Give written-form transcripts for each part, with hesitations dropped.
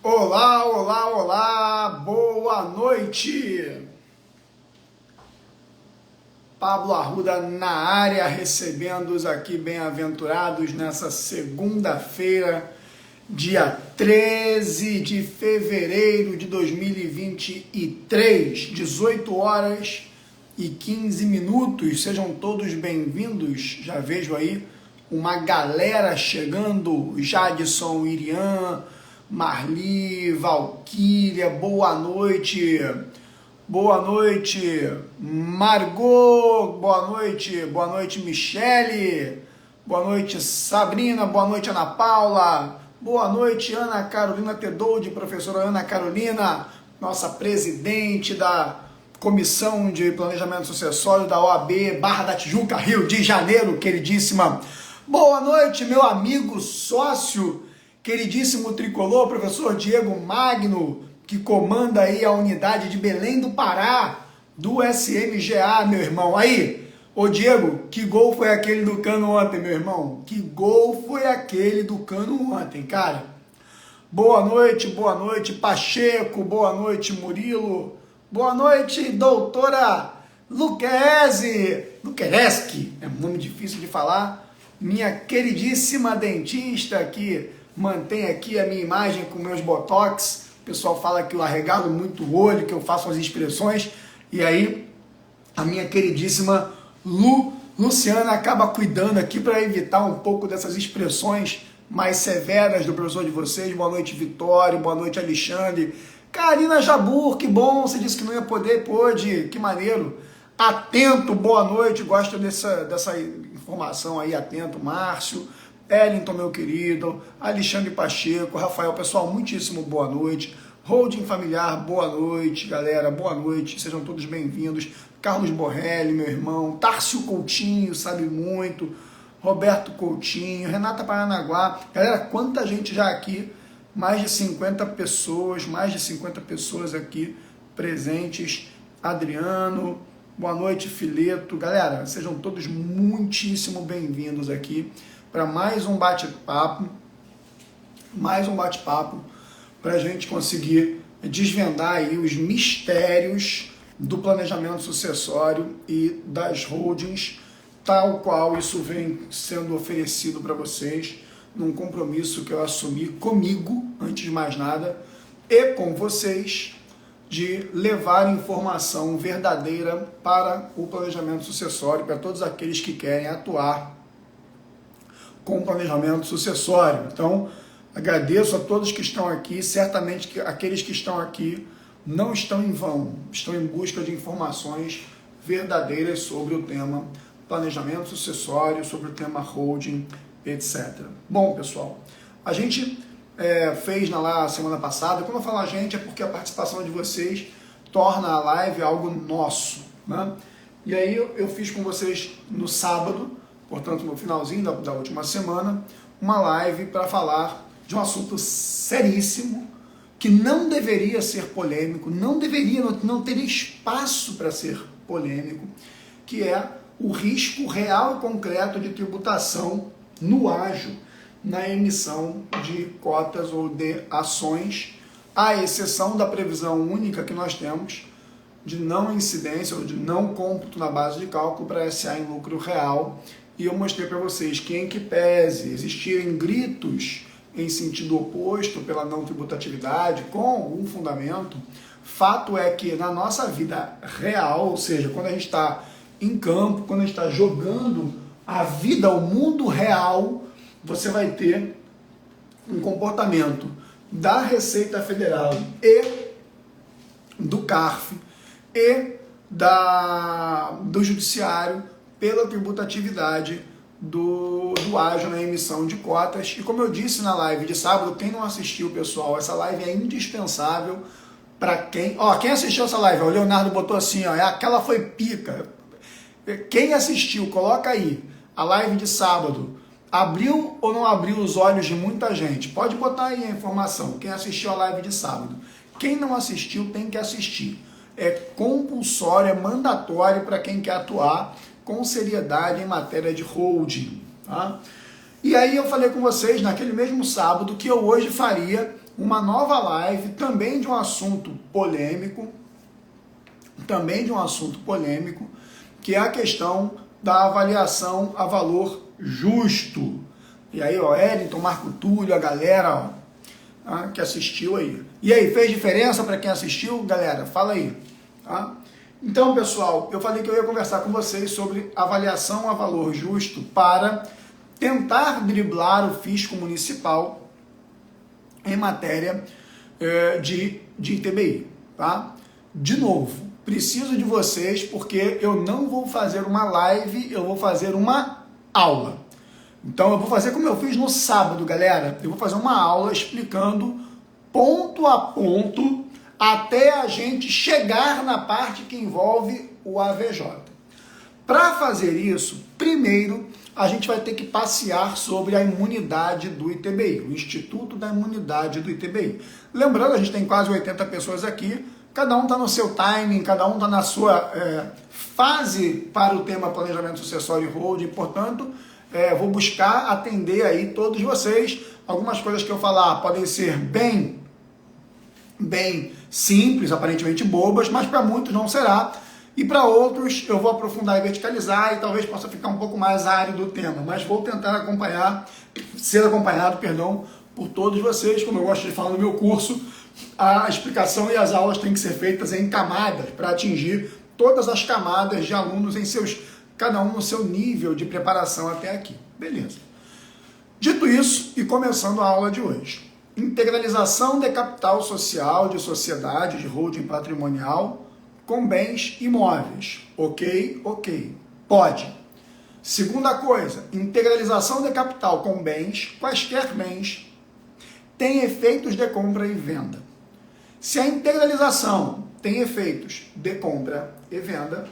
Olá, olá, olá, boa noite! Pablo Arruda na área, recebendo-os aqui bem-aventurados nessa segunda-feira, dia 13 de fevereiro de 2023, 18 horas e 15 minutos. Sejam todos bem-vindos. Já vejo aí uma galera chegando, Jadson, Irian, Marli, Valquíria, boa noite. Boa noite, Margot, boa noite, Michele, boa noite, Sabrina, boa noite, Ana Paula, boa noite, Ana Carolina Tedoldi, professora Ana Carolina, nossa presidente da Comissão de Planejamento Sucessório da OAB Barra da Tijuca, Rio de Janeiro, queridíssima. Boa noite, meu amigo sócio, queridíssimo tricolor, professor Diego Magno, que comanda aí a unidade de Belém do Pará, do SMGA, meu irmão. Aí, ô Diego, que gol foi aquele do Cano ontem, meu irmão? Que gol foi aquele do Cano ontem, cara? Boa noite, Pacheco, boa noite, Murilo, boa noite, doutora Luquereschi, é um nome difícil de falar, minha queridíssima dentista que mantém aqui a minha imagem com meus botox. O pessoal fala que eu arregalo muito o olho, que eu faço as expressões, e aí a minha queridíssima Luciana acaba cuidando aqui para evitar um pouco dessas expressões mais severas do professor de vocês. Boa noite, Vitório, boa noite, Alexandre. Karina Jabur, que bom, você disse que não ia poder, pôde, que maneiro. Atento, boa noite, gosto dessa informação aí, atento, Márcio. Ellington, meu querido, Alexandre Pacheco, Rafael, pessoal, muitíssimo boa noite. Holding Familiar, boa noite, galera, boa noite, sejam todos bem-vindos. Carlos Borrelli, meu irmão, Tárcio Coutinho, sabe muito, Roberto Coutinho, Renata Paranaguá, galera, quanta gente já aqui, mais de 50 pessoas aqui presentes. Adriano, boa noite, Fileto, galera, sejam todos muitíssimo bem-vindos aqui para mais um bate-papo, para a gente conseguir desvendar aí os mistérios do planejamento sucessório e das holdings, tal qual isso vem sendo oferecido para vocês, num compromisso que eu assumi comigo, antes de mais nada, e com vocês, de levar informação verdadeira para o planejamento sucessório, para todos aqueles que querem atuar com planejamento sucessório. Então, agradeço a todos que estão aqui, certamente que aqueles que estão aqui não estão em vão, estão em busca de informações verdadeiras sobre o tema planejamento sucessório, sobre o tema holding, etc. Bom, pessoal, a gente fez lá semana passada, quando eu falo a gente é porque a participação de vocês torna a live algo nosso, né? E aí eu fiz com vocês no sábado, portanto no finalzinho da última semana, uma live para falar de um assunto seríssimo, que não deveria ser polêmico, não teria espaço para ser polêmico, que é o risco real e concreto de tributação no ágio, na emissão de cotas ou de ações, à exceção da previsão única que nós temos de não incidência ou de não cômputo na base de cálculo para SA em lucro real. E eu mostrei para vocês que, em que pese existirem gritos em sentido oposto pela não tributatividade, com um fundamento, fato é que na nossa vida real, ou seja, quando a gente está em campo, quando a gente está jogando a vida, o mundo real, você vai ter um comportamento da Receita Federal e do CARF e do Judiciário pela tributatividade do ágio na emissão de cotas. E como eu disse na live de sábado, quem não assistiu, pessoal, essa live é indispensável para quem... quem assistiu essa live? O Leonardo botou assim, aquela foi pica. Quem assistiu, coloca aí, a live de sábado, abriu ou não abriu os olhos de muita gente? Pode botar aí a informação, quem assistiu a live de sábado. Quem não assistiu tem que assistir. É compulsório, é mandatório para quem quer atuar com seriedade em matéria de holding, tá? E aí eu falei com vocês naquele mesmo sábado que eu hoje faria uma nova live, também de um assunto polêmico, que é a questão da avaliação a valor justo. E aí, ó, Wellington, Marco Túlio, a galera, ó, que assistiu aí. E aí, fez diferença para quem assistiu, galera? Fala aí. Tá? Então, pessoal, eu falei que eu ia conversar com vocês sobre avaliação a valor justo para tentar driblar o fisco municipal em matéria de ITBI. Tá? De novo, preciso de vocês porque eu não vou fazer uma live, eu vou fazer uma aula. Então eu vou fazer como eu fiz no sábado, galera. Eu vou fazer uma aula explicando ponto a ponto até a gente chegar na parte que envolve o AVJ. Para fazer isso, primeiro a gente vai ter que passear sobre a imunidade do ITBI, o Instituto da Imunidade do ITBI. Lembrando, a gente tem quase 80 pessoas aqui, cada um está no seu timing, cada um está na sua fase para o tema planejamento sucessório e holding, portanto, vou buscar atender aí todos vocês. Algumas coisas que eu falar podem ser bem simples, aparentemente bobas, mas para muitos não será. E para outros eu vou aprofundar e verticalizar e talvez possa ficar um pouco mais árido do tema, mas vou tentar ser acompanhado, por todos vocês. Como eu gosto de falar no meu curso, a explicação e as aulas têm que ser feitas em camadas para atingir todas as camadas de alunos cada um no seu nível de preparação até aqui. Beleza. Dito isso, e começando a aula de hoje. Integralização de capital social de sociedade de holding patrimonial com bens imóveis. Ok? Ok. Pode. Segunda coisa, integralização de capital com bens, quaisquer bens, tem efeitos de compra e venda. Se a integralização tem efeitos de compra e venda,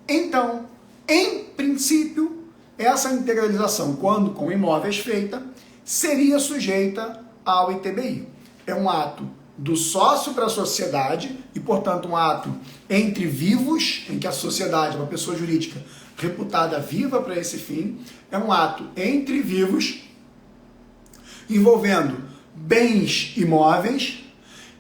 então, em princípio, essa integralização, quando com imóveis feita, seria sujeita ao ITBI. É um ato do sócio para a sociedade e, portanto, um ato entre vivos, em que a sociedade é uma pessoa jurídica reputada viva para esse fim, é um ato entre vivos envolvendo bens imóveis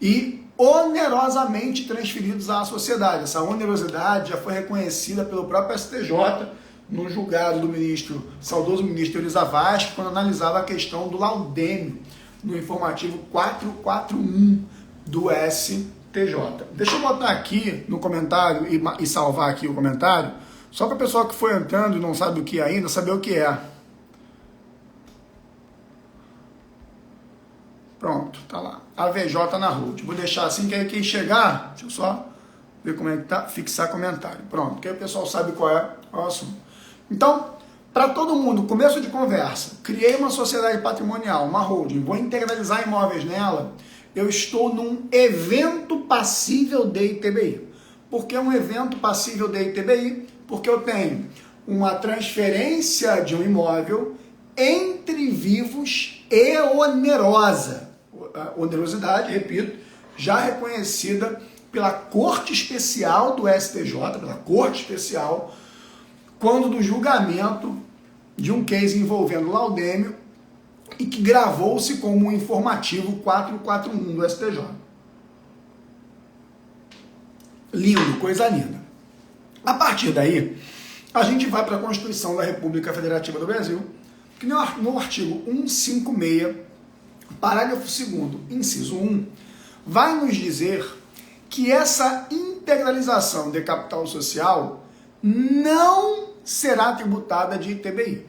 e onerosamente transferidos à sociedade. Essa onerosidade já foi reconhecida pelo próprio STJ no julgado do saudoso ministro Elisa Vasque, quando analisava a questão do laudêmio no informativo 441 do STJ. Deixa eu botar aqui no comentário e salvar aqui o comentário, só para o pessoal que foi entrando e não sabe o que é ainda, saber o que é. Pronto, tá lá. AVJ na hold. Vou deixar assim que aí quem chegar, deixa eu só ver como é que tá, fixar comentário. Pronto, que aí o pessoal sabe qual é o assunto. Então, para todo mundo, começo de conversa, criei uma sociedade patrimonial, uma holding, vou integralizar imóveis nela, eu estou num evento passível de ITBI. Por que um evento passível de ITBI? Porque eu tenho uma transferência de um imóvel entre vivos e onerosa. A onerosidade, repito, já reconhecida pela Corte Especial do STJ, pela Corte Especial, quando do julgamento de um case envolvendo laudêmio e que gravou-se como um informativo 441 do STJ. Lindo, coisa linda. A partir daí, a gente vai para a Constituição da República Federativa do Brasil, que no artigo 156, parágrafo 2º, inciso 1, vai nos dizer que essa integralização de capital social não será tributada de ITBI.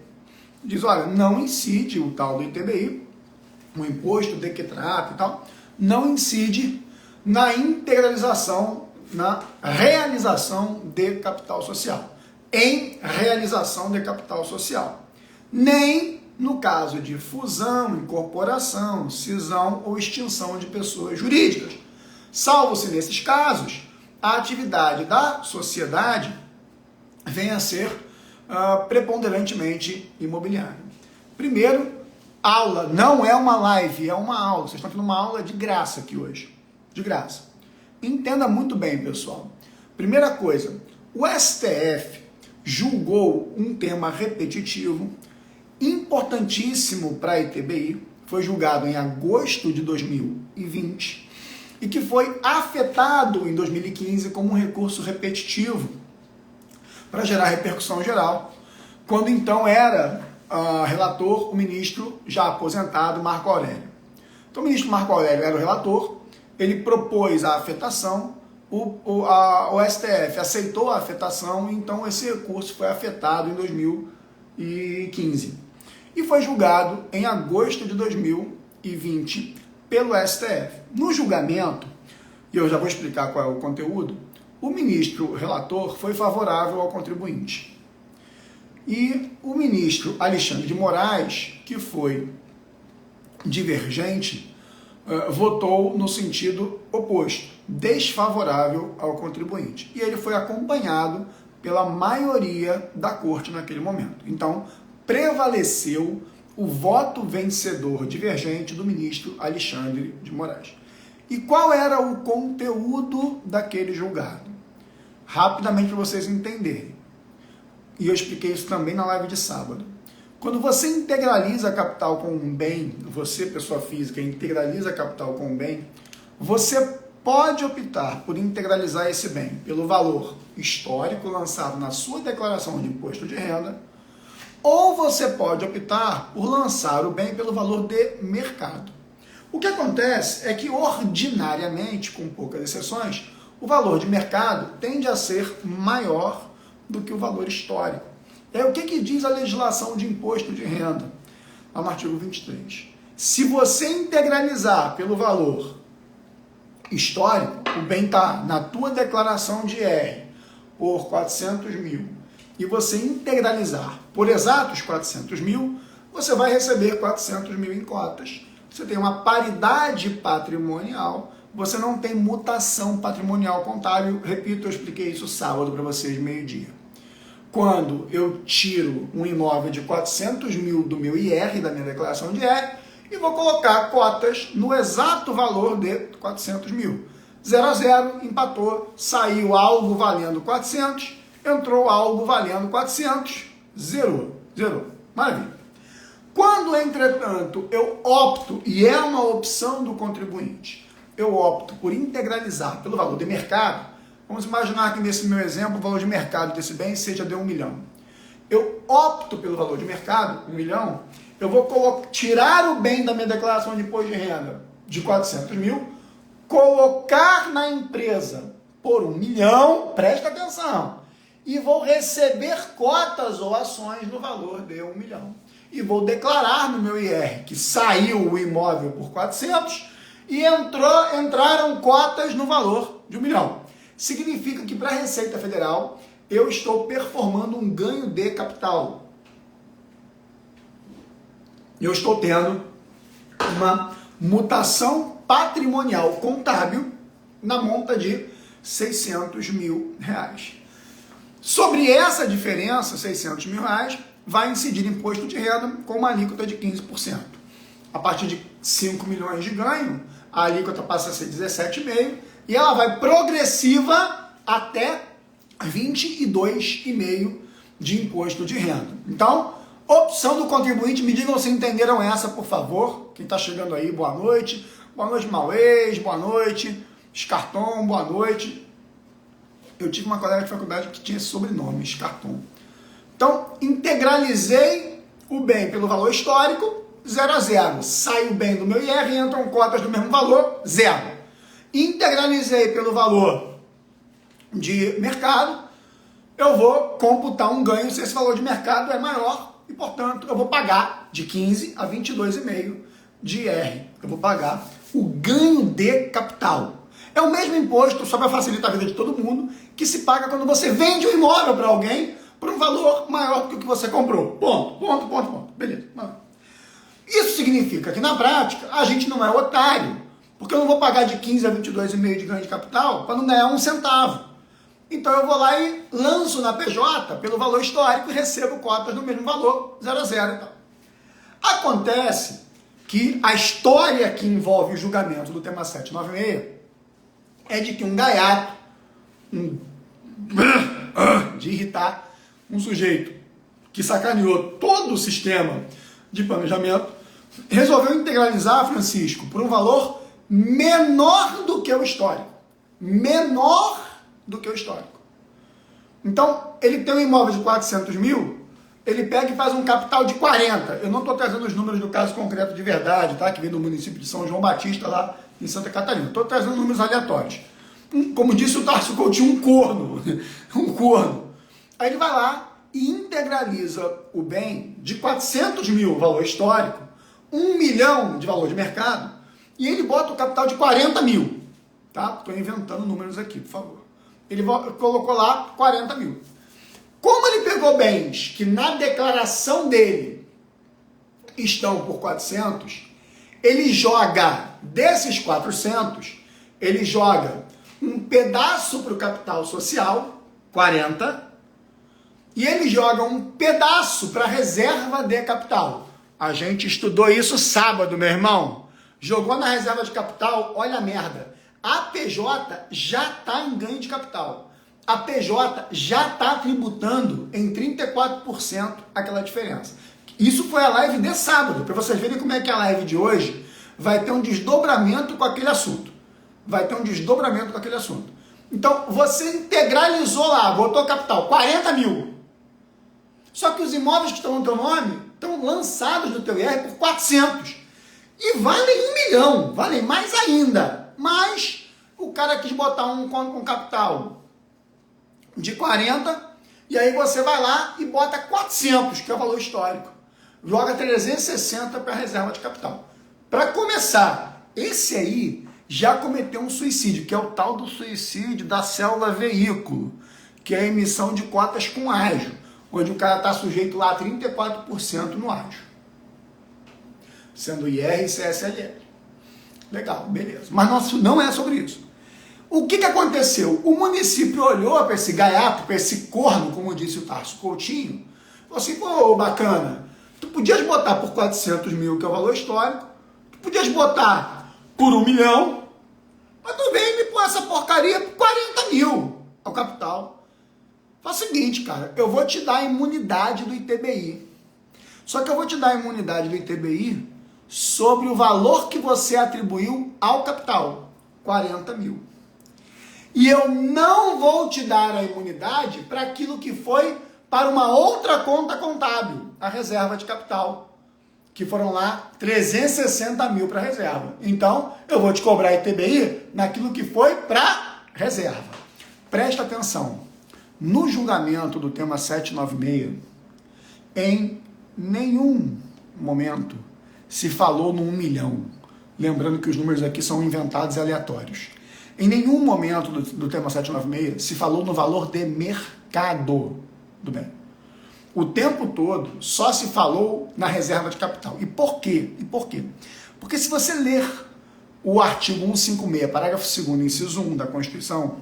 Diz, olha, não incide o tal do ITBI, o imposto de que trata e tal, não incide na integralização, na realização de capital social, em realização de capital social. Nem no caso de fusão, incorporação, cisão ou extinção de pessoas jurídicas. Salvo-se nesses casos, a atividade da sociedade venha a ser preponderantemente imobiliária. Primeiro, aula, não é uma live, é uma aula. Vocês estão tendo uma aula de graça aqui hoje. De graça. Entenda muito bem, pessoal. Primeira coisa, o STF julgou um tema repetitivo, importantíssimo para a ITBI, foi julgado em agosto de 2020 e que foi afetado em 2015 como um recurso repetitivo para gerar repercussão geral, quando então era relator o ministro já aposentado Marco Aurélio. Então o ministro Marco Aurélio era o relator, ele propôs a afetação, o STF aceitou a afetação, então esse recurso foi afetado em 2015. E foi julgado em agosto de 2020 pelo STF. No julgamento, e eu já vou explicar qual é o conteúdo, o ministro relator foi favorável ao contribuinte. E o ministro Alexandre de Moraes, que foi divergente, votou no sentido oposto, desfavorável ao contribuinte. E ele foi acompanhado pela maioria da corte naquele momento. Então, prevaleceu o voto vencedor divergente do ministro Alexandre de Moraes. E qual era o conteúdo daquele julgado? Rapidamente para vocês entenderem. E eu expliquei isso também na live de sábado. Quando você integraliza capital com um bem, você, pessoa física, integraliza capital com um bem, você pode optar por integralizar esse bem pelo valor histórico lançado na sua declaração de imposto de renda, ou você pode optar por lançar o bem pelo valor de mercado. O que acontece é que, ordinariamente, com poucas exceções, o valor de mercado tende a ser maior do que o valor histórico. O que diz a legislação de imposto de renda? Lá no artigo 23. Se você integralizar pelo valor histórico, o bem está na tua declaração de R por 400 mil, e você integralizar por exatos 400 mil, você vai receber 400 mil em cotas. Você tem uma paridade patrimonial, você não tem mutação patrimonial contábil. Repito, eu expliquei isso sábado para vocês, meio-dia. Quando eu tiro um imóvel de 400 mil do meu IR, da minha declaração de IR, e vou colocar cotas no exato valor de 400 mil. 0 a 0, empatou, saiu algo valendo 400, entrou algo valendo 400, zerou. Maravilha. Quando, entretanto, eu opto, e é uma opção do contribuinte, eu opto por integralizar pelo valor de mercado. Vamos imaginar que nesse meu exemplo o valor de mercado desse bem seja de 1 milhão. Eu opto pelo valor de mercado, 1 milhão, eu vou tirar o bem da minha declaração de imposto de renda de 400 mil, colocar na empresa por 1 milhão, presta atenção, e vou receber cotas ou ações no valor de 1 milhão. E vou declarar no meu IR que saiu o imóvel por 400 e entraram cotas no valor de 1 milhão. Significa que para a Receita Federal eu estou performando um ganho de capital. Eu estou tendo uma mutação patrimonial contábil na monta de 600 mil reais. Sobre essa diferença, 600 mil reais, vai incidir imposto de renda com uma alíquota de 15%. A partir de 5 milhões de ganho, a alíquota passa a ser 17,5%, e ela vai progressiva até 22,5% de imposto de renda. Então, opção do contribuinte, me digam se entenderam essa, por favor. Quem está chegando aí, boa noite. Boa noite, Mauês, boa noite. Escarton, boa noite. Eu tive uma colega de faculdade que tinha esse sobrenome, Escarton. Então, integralizei o bem pelo valor histórico, 0 a 0. Sai o bem do meu IR e entram cotas do mesmo valor, 0. Integralizei pelo valor de mercado, eu vou computar um ganho se esse valor de mercado é maior e, portanto, eu vou pagar de 15 a 22,5 de IR. Eu vou pagar o ganho de capital. É o mesmo imposto, só para facilitar a vida de todo mundo, que se paga quando você vende um imóvel para alguém por um valor maior do que o que você comprou. Ponto. Beleza. Isso significa que, na prática, a gente não é otário, porque eu não vou pagar de 15 a 22,5 de ganho de capital para não ganhar um centavo. Então eu vou lá e lanço na PJ pelo valor histórico e recebo cotas no mesmo valor, 0 a 0. Então. Acontece que a história que envolve o julgamento do tema 796 é de que um gaiato, de irritar, um sujeito que sacaneou todo o sistema de planejamento, resolveu integralizar, Francisco, por um valor menor do que o histórico. Menor do que o histórico. Então, ele tem um imóvel de 400 mil, ele pega e faz um capital de 40. Eu não estou trazendo os números do caso concreto de verdade, tá? Que vem do município de São João Batista, lá em Santa Catarina. Estou trazendo números aleatórios. Como disse o Tarso Coutinho, um corno. Um corno. Aí ele vai lá e integraliza o bem de 400 mil, valor histórico, 1 milhão de valor de mercado, e ele bota o capital de 40 mil. Tá? Estou inventando números aqui, por favor. Ele colocou lá 40 mil. Como ele pegou bens que na declaração dele estão por 400, ele joga desses 400, ele joga um pedaço para o capital social, 40, e ele joga um pedaço para a reserva de capital. A gente estudou isso sábado, meu irmão. Jogou na reserva de capital, olha a merda. A PJ já está em ganho de capital. A PJ já está tributando em 34% aquela diferença. Isso foi a live de sábado, para vocês verem como é que a live de hoje vai ter um desdobramento com aquele assunto. Vai ter um desdobramento com aquele assunto. Então, você integralizou lá, botou capital, 40 mil. Só que os imóveis que estão no teu nome estão lançados no teu IR por 400. E valem 1 milhão, valem mais ainda. Mas o cara quis botar um capital de 40, e aí você vai lá e bota 400, que é o valor histórico. Joga 360 para a reserva de capital. Para começar, esse aí já cometeu um suicídio, que é o tal do suicídio da célula veículo, que é a emissão de cotas com ágio, onde o cara está sujeito lá a 34% no ágio, sendo IR e CSLL. Legal, beleza. Mas não é sobre isso. O que aconteceu? O município olhou para esse gaiato, para esse corno, como disse o Tarso Coutinho, falou assim, pô, bacana, tu podias botar por 400 mil, que é o valor histórico, tu podias botar por 1 milhão, mas tu vem me pôr essa porcaria por 40 mil ao capital. Faz o seguinte, cara, eu vou te dar a imunidade do ITBI. Só que eu vou te dar a imunidade do ITBI sobre o valor que você atribuiu ao capital, 40 mil. E eu não vou te dar a imunidade para aquilo que foi para uma outra conta contábil, a reserva de capital, que foram lá 360 mil para reserva. Então, eu vou te cobrar ITBI naquilo que foi para reserva. Presta atenção. No julgamento do tema 796, em nenhum momento se falou no 1 milhão. Lembrando que os números aqui são inventados e aleatórios. Em nenhum momento do tema 796 se falou no valor de mercado do bem. O tempo todo só se falou na reserva de capital. E por quê? Porque se você ler o artigo 156, parágrafo 2º, inciso 1 da Constituição,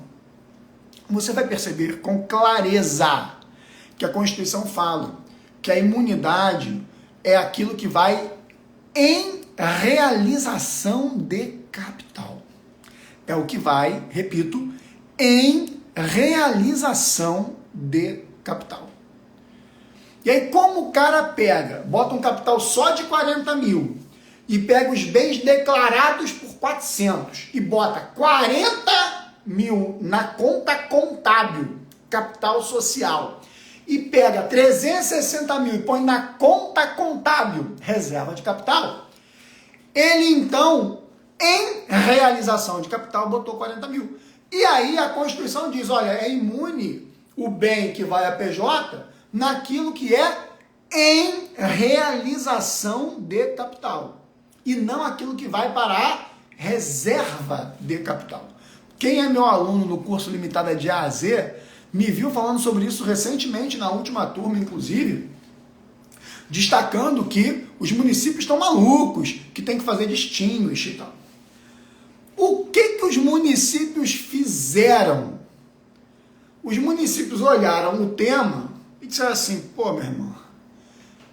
você vai perceber com clareza que a Constituição fala que a imunidade é aquilo que vai em realização de capital. É o que vai, repito, em realização de capital. E aí, como o cara pega, bota um capital só de 40 mil e pega os bens declarados por 400 e bota 40 mil na conta contábil, capital social, e pega 360 mil e põe na conta contábil, reserva de capital, ele então, em realização de capital, botou 40 mil. E aí a Constituição diz, olha, é imune o bem que vai a PJ naquilo que é em realização de capital. E não aquilo que vai para a reserva de capital. Quem é meu aluno no curso limitado de A a Z, me viu falando sobre isso recentemente, na última turma, inclusive, destacando que os municípios estão malucos, que tem que fazer distinguish e tal. O que os municípios fizeram? Os municípios olharam o tema e disseram assim, pô, meu irmão,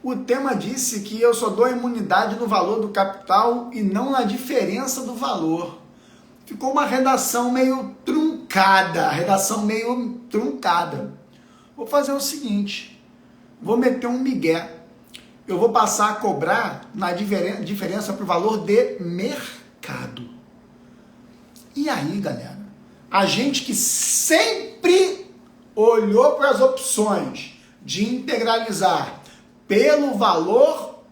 o tema disse que eu só dou imunidade no valor do capital e não na diferença do valor. Ficou uma redação meio truncada, Vou fazer o seguinte, vou meter um migué. eu vou passar a cobrar na diferença para o valor de mercado. E aí, galera, a gente que sempre olhou para as opções de integralizar pelo valor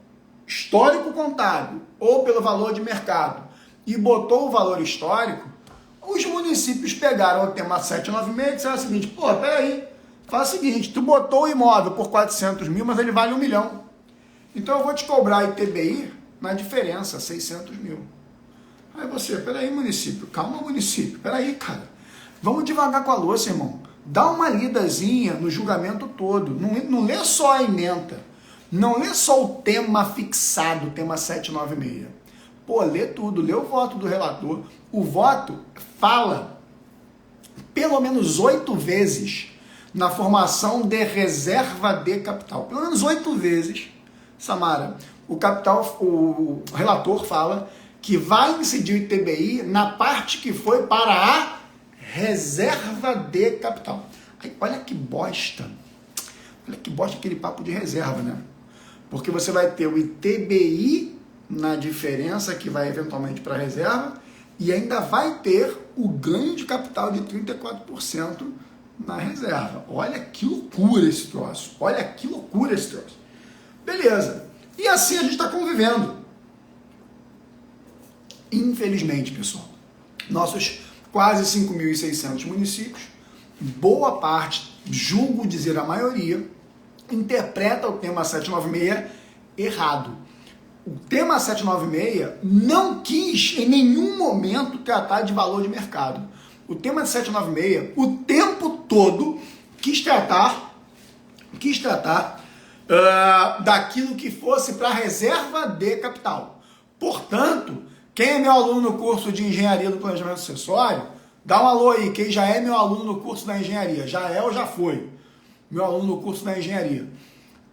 histórico contábil ou pelo valor de mercado e botou o valor histórico, os municípios pegaram o tema 796 e disseram o seguinte: pô, peraí, faz o seguinte, tu botou o imóvel por 400 mil, mas ele vale 1 milhão. Então eu vou te cobrar ITBI na diferença, 600 mil. Aí você, peraí município, calma município, peraí cara, vamos devagar com a louça, irmão. Dá uma lidazinha no julgamento todo, não lê só a ementa, não lê só o tema fixado, o tema 796. Pô, lê tudo, lê o voto do relator. O voto fala pelo menos 8 vezes na formação de reserva de capital. Pelo menos 8 vezes, Samara, o relator fala que vai incidir o ITBI na parte que foi para a reserva de capital. Aí, olha que bosta aquele papo de reserva, né? Porque você vai ter o ITBI na diferença que vai eventualmente para a reserva e ainda vai ter o ganho de capital de 34% na reserva. Olha que loucura esse troço. Beleza. E assim a gente está convivendo. Infelizmente, pessoal, nossos quase 5.600 municípios, boa parte, julgo dizer a maioria, interpreta o tema 796 errado. O tema 796 não quis em nenhum momento tratar de valor de mercado. O tema de 796, o tempo todo, quis tratar daquilo que fosse para a reserva de capital. Portanto, quem é meu aluno no curso de Engenharia do Planejamento Sucessório, dá um alô aí. Quem já é meu aluno no curso da Engenharia, já é ou já foi meu aluno no curso da Engenharia.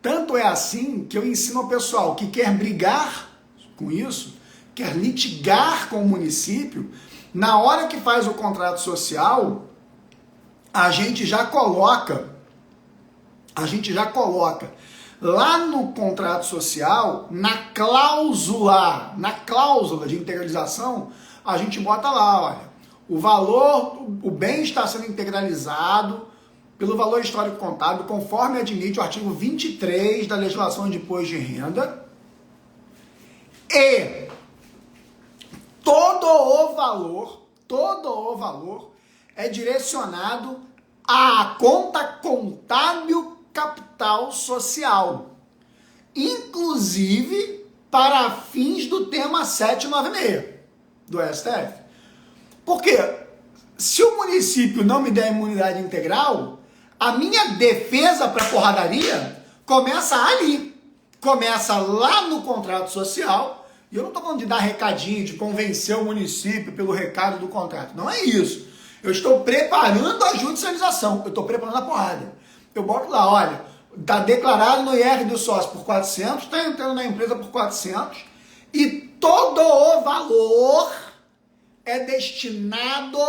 Tanto é assim que eu ensino ao pessoal que quer brigar com isso, quer litigar com o município, na hora que faz o contrato social, a gente já coloca lá no contrato social, na cláusula de integralização, a gente bota lá, olha, o valor, o bem está sendo integralizado pelo valor histórico contábil, conforme admite o artigo 23 da legislação de imposto de renda, e todo o valor é direcionado à conta contábil capital social, inclusive para fins do tema 796 do STF. Porque se o município não me der imunidade integral, a minha defesa para porradaria começa ali, começa lá no contrato social. E eu não estou falando de dar recadinho, de convencer o município pelo recado do contrato, não é isso. Eu estou preparando a judicialização, eu estou preparando a porrada. Eu boto lá, olha, está declarado no IR do sócio por 400, está entrando na empresa por 400 e todo o valor é destinado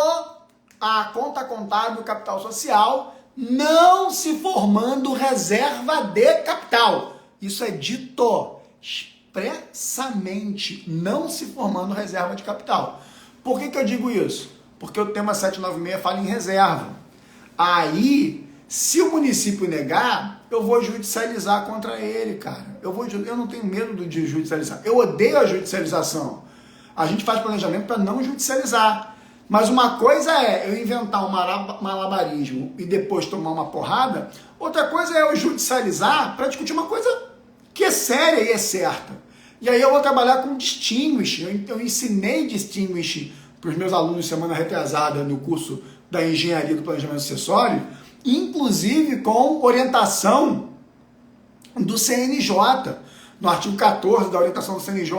à conta contábil capital social, não se formando reserva de capital. Isso é dito expressamente, não se formando reserva de capital. Por que eu digo isso? Porque o tema 796 fala em reserva. Aí, se o município negar, eu vou judicializar contra ele, cara. Eu não tenho medo de judicializar. Eu odeio a judicialização. A gente faz planejamento para não judicializar. Mas uma coisa é eu inventar um malabarismo e depois tomar uma porrada. Outra coisa é eu judicializar para discutir uma coisa que é séria e é certa. E aí eu vou trabalhar com distinguish. Eu ensinei distinguish para os meus alunos semana retrasada no curso da Engenharia do Planejamento Sucessório, inclusive com orientação do CNJ, no artigo 14 da orientação do CNJ,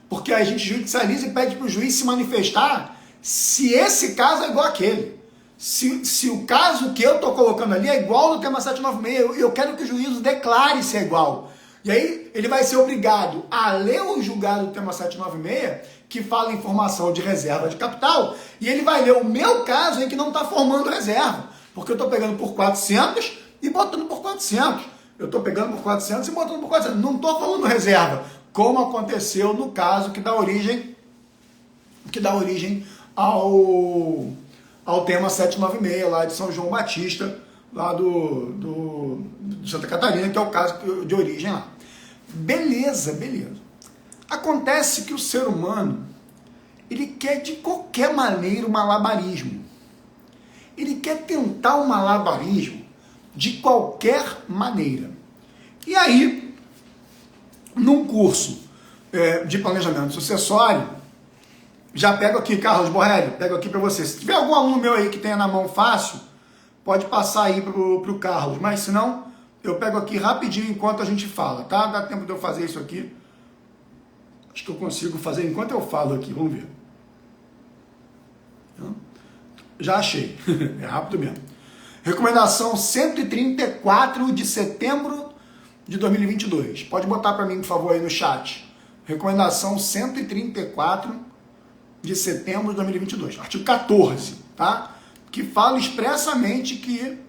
porque a gente judicializa e pede para o juiz se manifestar se esse caso é igual àquele. Se o caso que eu estou colocando ali é igual no tema 796, eu quero que o juízo declare se é igual. E aí ele vai ser obrigado a ler o julgado do tema 796, que fala em formação de reserva de capital, e ele vai ler o meu caso em que não está formando reserva, porque eu estou pegando por 400 e botando por 400. eu estou pegando por 400 e botando por 400. Não estou falando reserva, como aconteceu no caso que dá origem ao tema 796 lá de São João Batista, lá do Santa Catarina, que é o caso de origem lá. Beleza, beleza. Acontece que o ser humano, ele quer de qualquer maneira um malabarismo. Ele quer tentar um malabarismo de qualquer maneira. E aí, num curso de planejamento sucessório, já pego aqui, Carlos Borrelli, pego aqui para você. Se tiver algum aluno meu aí que tenha na mão fácil, pode passar aí pro Carlos. Mas se não, eu pego aqui rapidinho enquanto a gente fala, tá? Dá tempo de eu fazer isso aqui. Acho que eu consigo fazer enquanto eu falo aqui, vamos ver. Já achei, é rápido mesmo. Recomendação 134 de setembro de 2022. Pode botar para mim, por favor, aí no chat. Recomendação 134 de setembro de 2022. Artigo 14, tá? Que fala expressamente que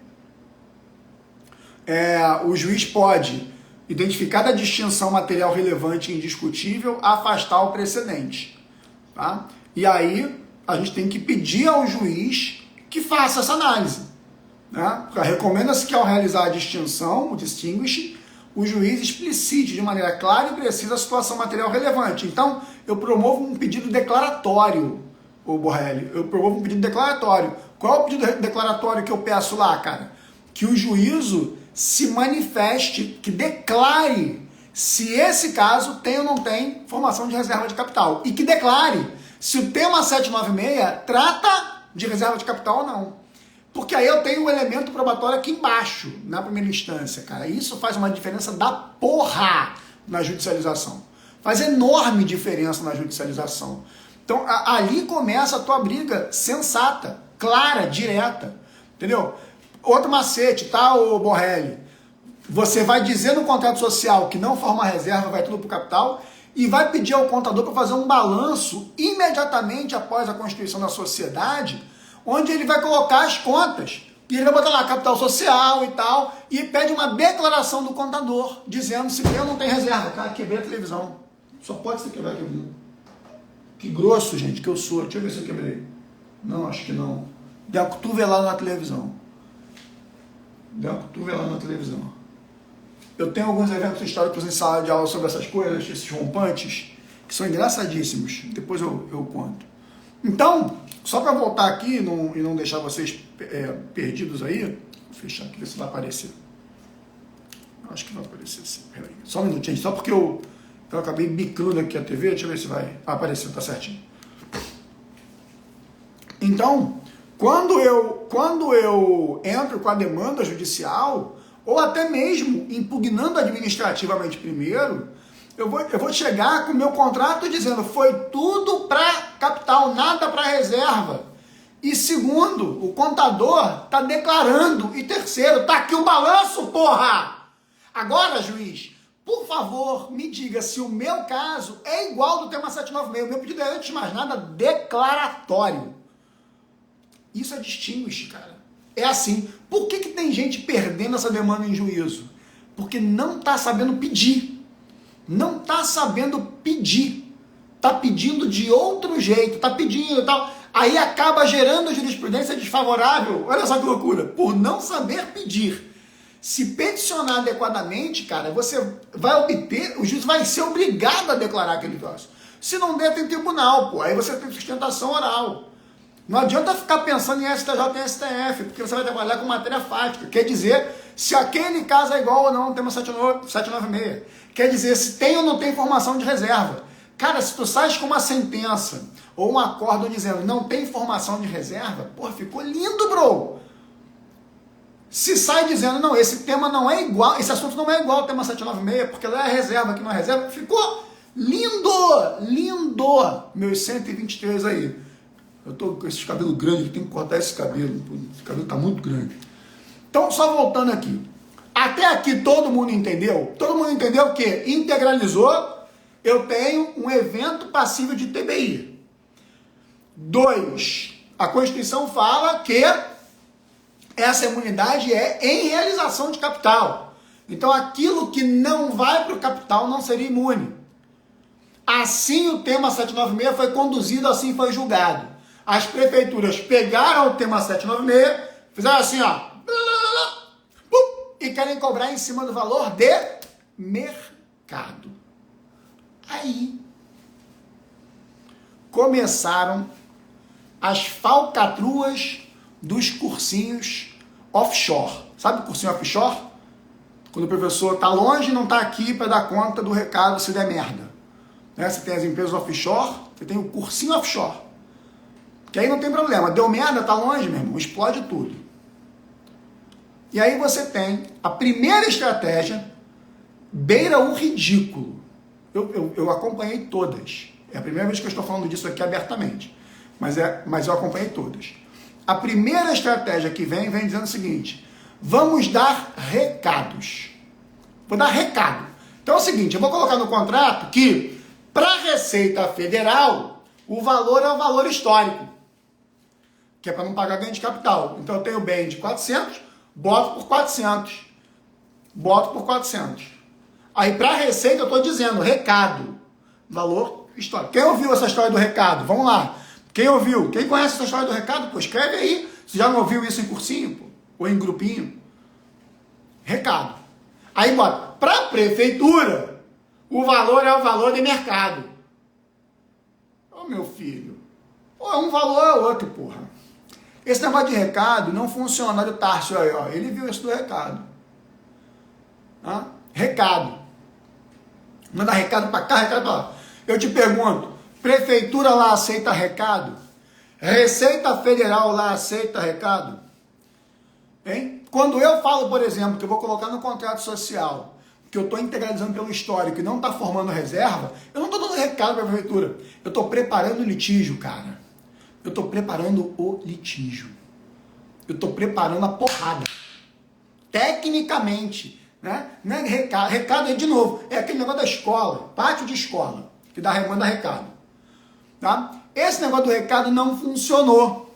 o juiz pode, identificada a distinção material relevante e indiscutível, afastar o precedente, tá? E aí a gente tem que pedir ao juiz que faça essa análise, né? Recomenda-se que ao realizar a distinção, o distinguish, o juiz explicite de maneira clara e precisa a situação material relevante. Então, eu promovo um pedido declaratório, ô Borrelli, eu promovo um pedido declaratório. Qual é o pedido declaratório que eu peço lá, cara? Que o juízo se manifeste, que declare se esse caso tem ou não tem formação de reserva de capital. E que declare se o tema 796 trata de reserva de capital ou não. Porque aí eu tenho um elemento probatório aqui embaixo, na primeira instância, cara. Isso faz uma diferença da porra na judicialização. Faz enorme diferença na judicialização. Então, ali começa a tua briga sensata, clara, direta. Entendeu? Outro macete, tá, ô Borrelli? Você vai dizer no contrato social que não forma reserva, vai tudo pro capital, e vai pedir ao contador para fazer um balanço imediatamente após a constituição da sociedade, onde ele vai colocar as contas, e ele vai botar lá capital social e tal, e pede uma declaração do contador, dizendo se tem ou não tem reserva. Cara, quebrei a televisão. Só pode ser quebrar a televisão. Que grosso, gente, que eu sou. Deixa eu ver se eu quebrei. Não, acho que não. Deu uma cotovelada na televisão. Deu uma cotovelada na televisão. Eu tenho alguns eventos históricos em sala de aula sobre essas coisas, esses rompantes, que são engraçadíssimos. Depois eu conto. Então, só para voltar aqui e não deixar vocês perdidos aí, vou fechar aqui, ver se vai aparecer. Acho que vai aparecer sim. Peraí. Só um minutinho, só porque eu acabei bicando aqui a TV, deixa eu ver se vai aparecer, tá certinho. Então, quando eu entro com a demanda judicial, ou até mesmo impugnando administrativamente primeiro, eu vou chegar com o meu contrato dizendo foi tudo para capital, nada para reserva. E segundo, o contador está declarando. E terceiro, tá aqui o balanço, porra! Agora, juiz, por favor, me diga se o meu caso é igual do tema 796. O meu pedido é, antes de mais nada, declaratório. Isso é distinguish, cara. É assim. Por que tem gente perdendo essa demanda em juízo? Porque não está sabendo pedir. Não está sabendo pedir. Está pedindo de outro jeito. Está pedindo e tal. Aí acaba gerando jurisprudência desfavorável. Olha só que loucura. Por não saber pedir. Se peticionar adequadamente, cara, você vai obter, o juiz vai ser obrigado a declarar aquele troço. Se não der, tem tribunal, pô. Aí você tem sustentação oral. Não adianta ficar pensando em STJ e STF, porque você vai trabalhar com matéria fática. Quer dizer, se aquele caso é igual ou não ao tema 796. Quer dizer, se tem ou não tem formação de reserva. Cara, se tu sais com uma sentença ou um acórdão dizendo não tem formação de reserva, pô, ficou lindo, bro. Se sai dizendo, não, esse tema não é igual, esse assunto não é igual ao tema 796, porque lá é reserva, aqui não é reserva, ficou lindo, lindo, meus 123 aí. Eu tô com esses cabelos grandes, eu tenho que cortar esse cabelo tá muito grande. Então, só voltando aqui. Até aqui todo mundo entendeu? Todo mundo entendeu que integralizou, eu tenho um evento passível de TBI. 2. A Constituição fala que essa imunidade é em realização de capital. Então aquilo que não vai para o capital não seria imune. Assim o tema 796 foi conduzido, assim foi julgado. As prefeituras pegaram o tema 796, fizeram assim, ó, e querem cobrar em cima do valor de mercado. Aí começaram as falcatruas dos cursinhos offshore. Sabe o cursinho offshore? Quando o professor está longe e não está aqui para dar conta do recado se der merda. Né? Você tem as empresas offshore, você tem o cursinho offshore. Que aí não tem problema. Deu merda, tá longe, meu irmão, explode tudo. E aí você tem a primeira estratégia, beira o ridículo. Eu acompanhei todas. É a primeira vez que eu estou falando disso aqui abertamente. Mas eu acompanhei todas. A primeira estratégia que vem dizendo o seguinte: vamos dar recados. Vou dar recado. Então é o seguinte, eu vou colocar no contrato que para a Receita Federal o valor é o valor histórico, que é para não pagar ganho de capital. Então eu tenho bem de 400, boto por 400. Boto por 400. Aí para a Receita eu estou dizendo recado, valor histórico. Quem ouviu essa história do recado? Vamos lá. Quem ouviu? Quem conhece essa história do recado? Pô, escreve aí. Você já não ouviu isso em cursinho? Pô? Ou em grupinho? Recado. Aí bota, para a prefeitura, o valor é o valor de mercado. Ô meu filho, ou é um valor ou é outro, porra. Esse negócio de recado não funciona. Olha o Tárcio aí, ó. Ele viu isso do recado. Hã? Recado. Manda recado para cá, recado para lá. Eu te pergunto, prefeitura lá aceita recado? Receita Federal lá aceita recado? Hein? Quando eu falo, por exemplo, que eu vou colocar no contrato social, que eu estou integralizando pelo histórico e não está formando reserva, eu não estou dando recado para a prefeitura. Eu estou preparando o litígio, cara. Eu estou preparando o litígio. Eu estou preparando a porrada. Tecnicamente, né? Não é recado, recado aí de novo. É aquele negócio da escola, pátio de escola, que manda recado. Tá? Esse negócio do recado não funcionou.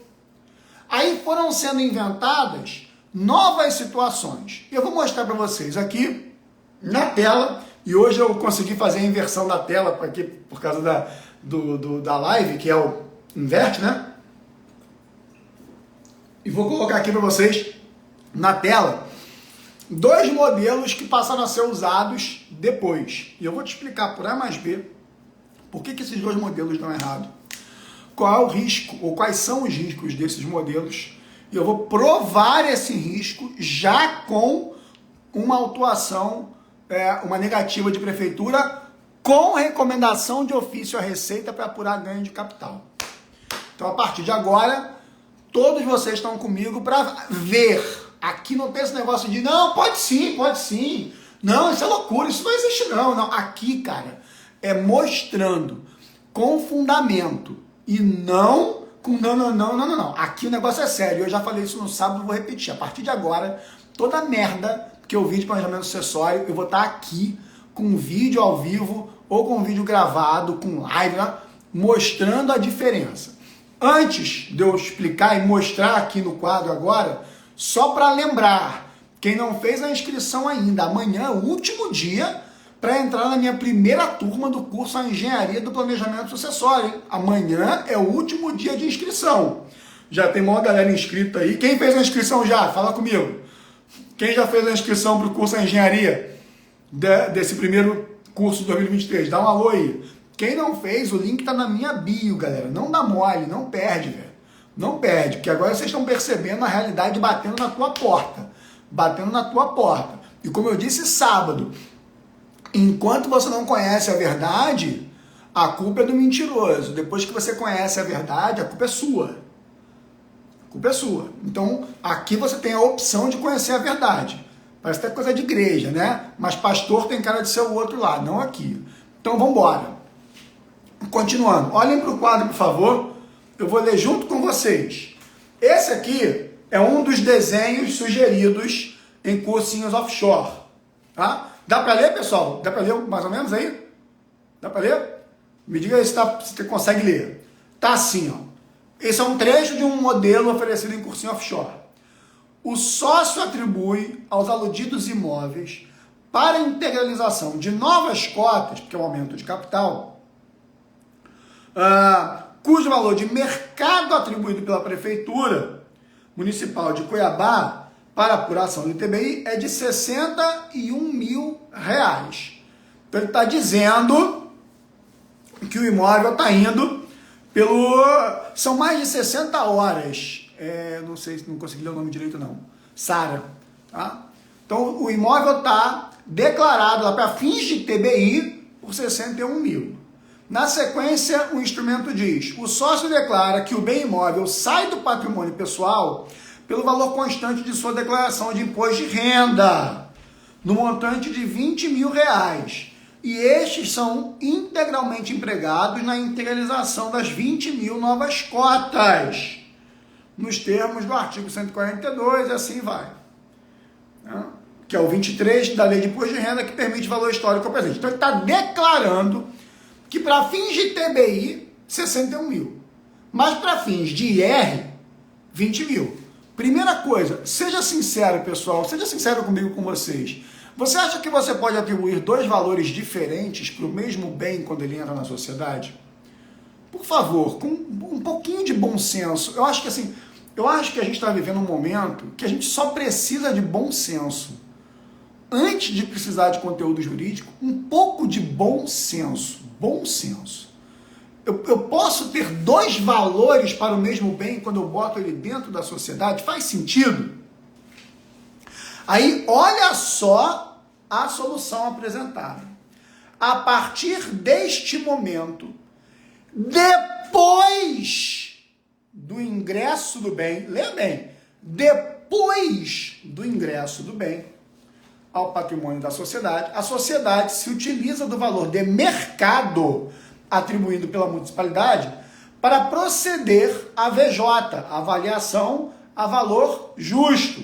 Aí foram sendo inventadas novas situações. Eu vou mostrar para vocês aqui na tela, e hoje eu consegui fazer a inversão da tela aqui, por causa da live, que é o inverte, né? E vou colocar aqui para vocês na tela dois modelos que passaram a ser usados depois. E eu vou te explicar por A mais B por que esses dois modelos dão errado. Qual é o risco, ou quais são os riscos desses modelos. E eu vou provar esse risco já com uma autuação, uma negativa de prefeitura com recomendação de ofício à Receita para apurar ganho de capital. Então, a partir de agora, todos vocês estão comigo para ver. Aqui não tem esse negócio de, não, pode sim, pode sim. Não, isso é loucura, isso não existe não. Não, aqui, cara, é mostrando com fundamento e não com não. Aqui o negócio é sério. Eu já falei isso no sábado, vou repetir. A partir de agora, toda merda que eu vi de planejamento sucessório, eu vou estar aqui com vídeo ao vivo ou com vídeo gravado, com live, né, mostrando a diferença. Antes de eu explicar e mostrar aqui no quadro agora, só para lembrar, quem não fez a inscrição ainda, amanhã é o último dia para entrar na minha primeira turma do curso A Engenharia do Planejamento Sucessório. Hein? Amanhã é o último dia de inscrição. Já tem uma galera inscrita aí. Quem fez a inscrição já? Fala comigo. Quem já fez a inscrição para o curso A Engenharia desse primeiro curso de 2023? Dá um alô aí. Quem não fez, o link está na minha bio, galera. Não dá mole, não perde, velho. Não perde, porque agora vocês estão percebendo a realidade batendo na tua porta. Batendo na tua porta. E como eu disse sábado, enquanto você não conhece a verdade, a culpa é do mentiroso. Depois que você conhece a verdade, a culpa é sua. A culpa é sua. Então, aqui você tem a opção de conhecer a verdade. Parece até coisa de igreja, né? Mas pastor tem cara de ser o outro lado, não aqui. Então, vamos embora. Continuando. Olhem para o quadro, por favor. Eu vou ler junto com vocês. Esse aqui é um dos desenhos sugeridos em cursinhos offshore. Tá? Dá para ler, pessoal? Dá para ler mais ou menos aí? Dá para ler? Me diga aí se você consegue ler. Tá assim, ó. Esse é um trecho de um modelo oferecido em cursinho offshore. O sócio atribui aos aludidos imóveis para a integralização de novas cotas, porque é um aumento de capital, cujo valor de mercado atribuído pela Prefeitura Municipal de Cuiabá para apuração do ITBI é de R$ 61 mil. Então ele está dizendo que o imóvel está indo são mais de 60 horas, não sei se não consegui ler o nome direito não, Sara, tá? Então o imóvel está declarado lá para fins de ITBI por 61 mil. Na sequência, o instrumento diz: o sócio declara que o bem imóvel sai do patrimônio pessoal pelo valor constante de sua declaração de imposto de renda, no montante de R$ 20 mil, e estes são integralmente empregados na integralização das 20 mil novas cotas, nos termos do artigo 142, e assim vai. Que é o 23 da Lei de Imposto de Renda, que permite valor histórico ao presente. Então ele está declarando que para fins de TBI, 61 mil. Mas para fins de IR, 20 mil. Primeira coisa, seja sincero, pessoal, seja sincero comigo, com vocês. Você acha que você pode atribuir dois valores diferentes para o mesmo bem quando ele entra na sociedade? Por favor, com um pouquinho de bom senso. Eu acho que a gente está vivendo um momento que a gente só precisa de bom senso. Antes de precisar de conteúdo jurídico, um pouco de bom senso. Bom senso. Eu posso ter dois valores para o mesmo bem quando eu boto ele dentro da sociedade? Faz sentido? Aí, olha só a solução apresentada. A partir deste momento, depois do ingresso do bem, leia bem, depois do ingresso do bem ao patrimônio da sociedade, a sociedade se utiliza do valor de mercado atribuído pela municipalidade para proceder à VJ, avaliação a valor justo,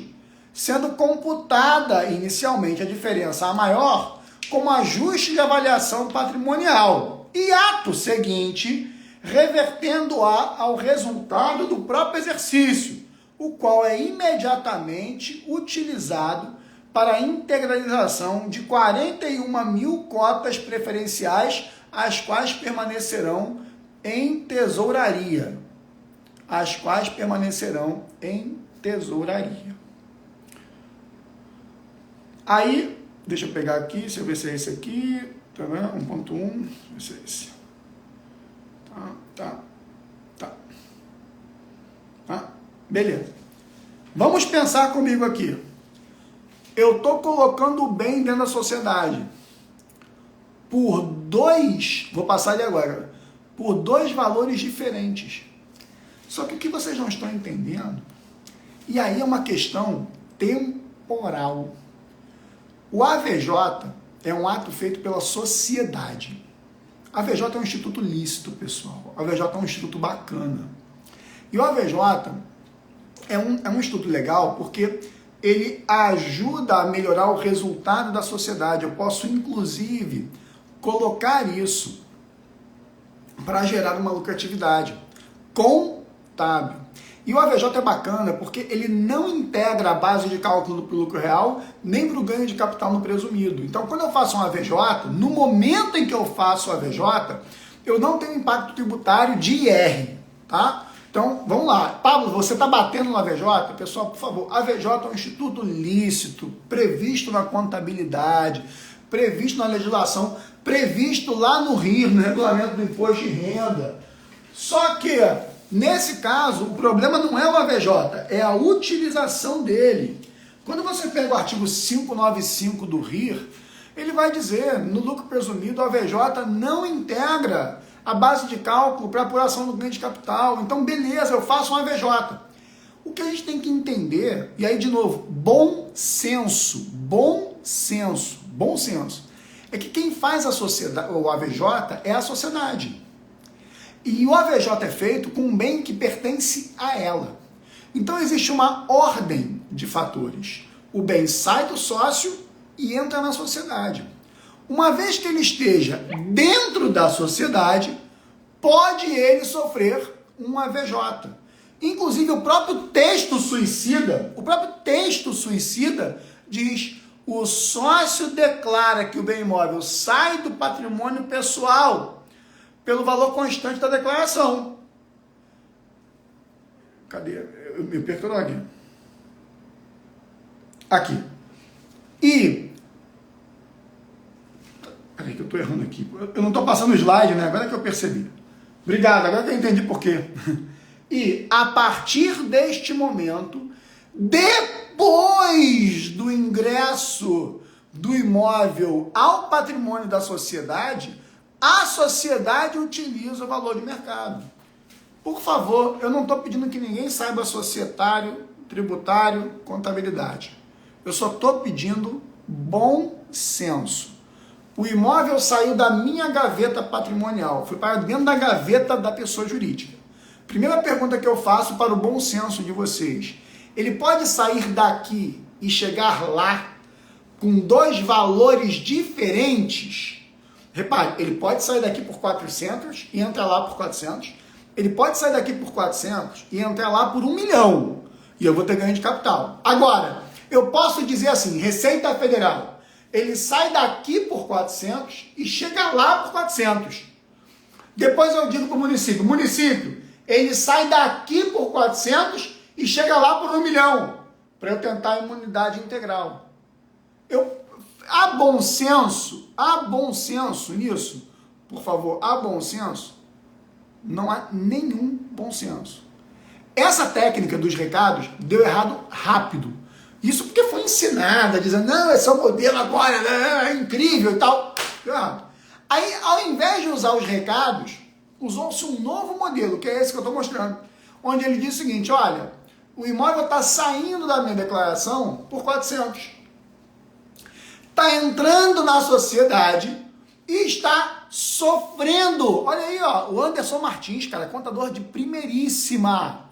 sendo computada inicialmente a diferença a maior como ajuste de avaliação patrimonial e ato seguinte revertendo-a ao resultado do próprio exercício, o qual é imediatamente utilizado para a integralização de 41 mil cotas preferenciais, as quais permanecerão em tesouraria. Aí, deixa eu pegar aqui, deixa eu ver se é esse aqui, tá vendo? 1.1, deixa eu ver se é esse. Tá. Beleza. Vamos pensar comigo aqui. Eu estou colocando o bem dentro da sociedade vou passar ali agora, por dois valores diferentes. Só que o que vocês não estão entendendo, e aí é uma questão temporal. O AVJ é um ato feito pela sociedade. A AVJ é um instituto lícito, pessoal. A AVJ é um instituto bacana. E o AVJ é um instituto legal porque ele ajuda a melhorar o resultado da sociedade. Eu posso, inclusive, colocar isso para gerar uma lucratividade contábil. E o AVJ é bacana porque ele não integra a base de cálculo para o lucro real, nem para o ganho de capital no presumido. Então, quando eu faço um AVJ, no momento em que eu faço o AVJ, eu não tenho impacto tributário de IR, tá? Então, vamos lá. Pablo, você está batendo no AVJ? Pessoal, por favor, AVJ é um instituto lícito, previsto na contabilidade, previsto na legislação, previsto lá no RIR, no Regulamento do Imposto de Renda. Só que, nesse caso, o problema não é o AVJ, é a utilização dele. Quando você pega o artigo 595 do RIR, ele vai dizer, no lucro presumido, o AVJ não integra a base de cálculo para apuração do ganho de capital. Então, beleza, eu faço um AVJ. O que a gente tem que entender, e aí, de novo, bom senso, é que quem faz o AVJ é a sociedade. E o AVJ é feito com um bem que pertence a ela. Então, existe uma ordem de fatores. O bem sai do sócio e entra na sociedade. Uma vez que ele esteja dentro da sociedade, pode ele sofrer um AVJ. Inclusive, o próprio texto suicida diz: o sócio declara que o bem imóvel sai do patrimônio pessoal pelo valor constante da declaração. Cadê? Eu me perco aqui. Aqui. E... Peraí que eu estou errando aqui. Eu não estou passando o slide, né? Agora que eu percebi. Obrigado, agora que eu entendi por quê. E a partir deste momento, depois do ingresso do imóvel ao patrimônio da sociedade, a sociedade utiliza o valor de mercado. Por favor, eu não estou pedindo que ninguém saiba societário, tributário, contabilidade. Eu só estou pedindo bom senso. O imóvel saiu da minha gaveta patrimonial, foi para dentro da gaveta da pessoa jurídica. Primeira pergunta que eu faço para o bom senso de vocês. Ele pode sair daqui e chegar lá com dois valores diferentes? Repare, ele pode sair daqui por 400 e entrar lá por 400. Ele pode sair daqui por 400 e entrar lá por 1 milhão. E eu vou ter ganho de capital. Agora, eu posso dizer assim, Receita Federal, ele sai daqui por 400 e chega lá por 400. Depois eu digo para o município, ele sai daqui por 400 e chega lá por 1 milhão, para eu tentar a imunidade integral. Há bom senso nisso, por favor, há bom senso? Não há nenhum bom senso. Essa técnica dos recados deu errado rápido. Isso porque foi ensinada, dizendo, não, esse é o modelo agora, é incrível e tal. Aí, ao invés de usar os recados, usou-se um novo modelo, que é esse que eu estou mostrando, onde ele diz o seguinte, olha, o imóvel está saindo da minha declaração por 400. Está entrando na sociedade e está sofrendo. Olha aí, ó, o Anderson Martins, cara, contador de primeiríssima.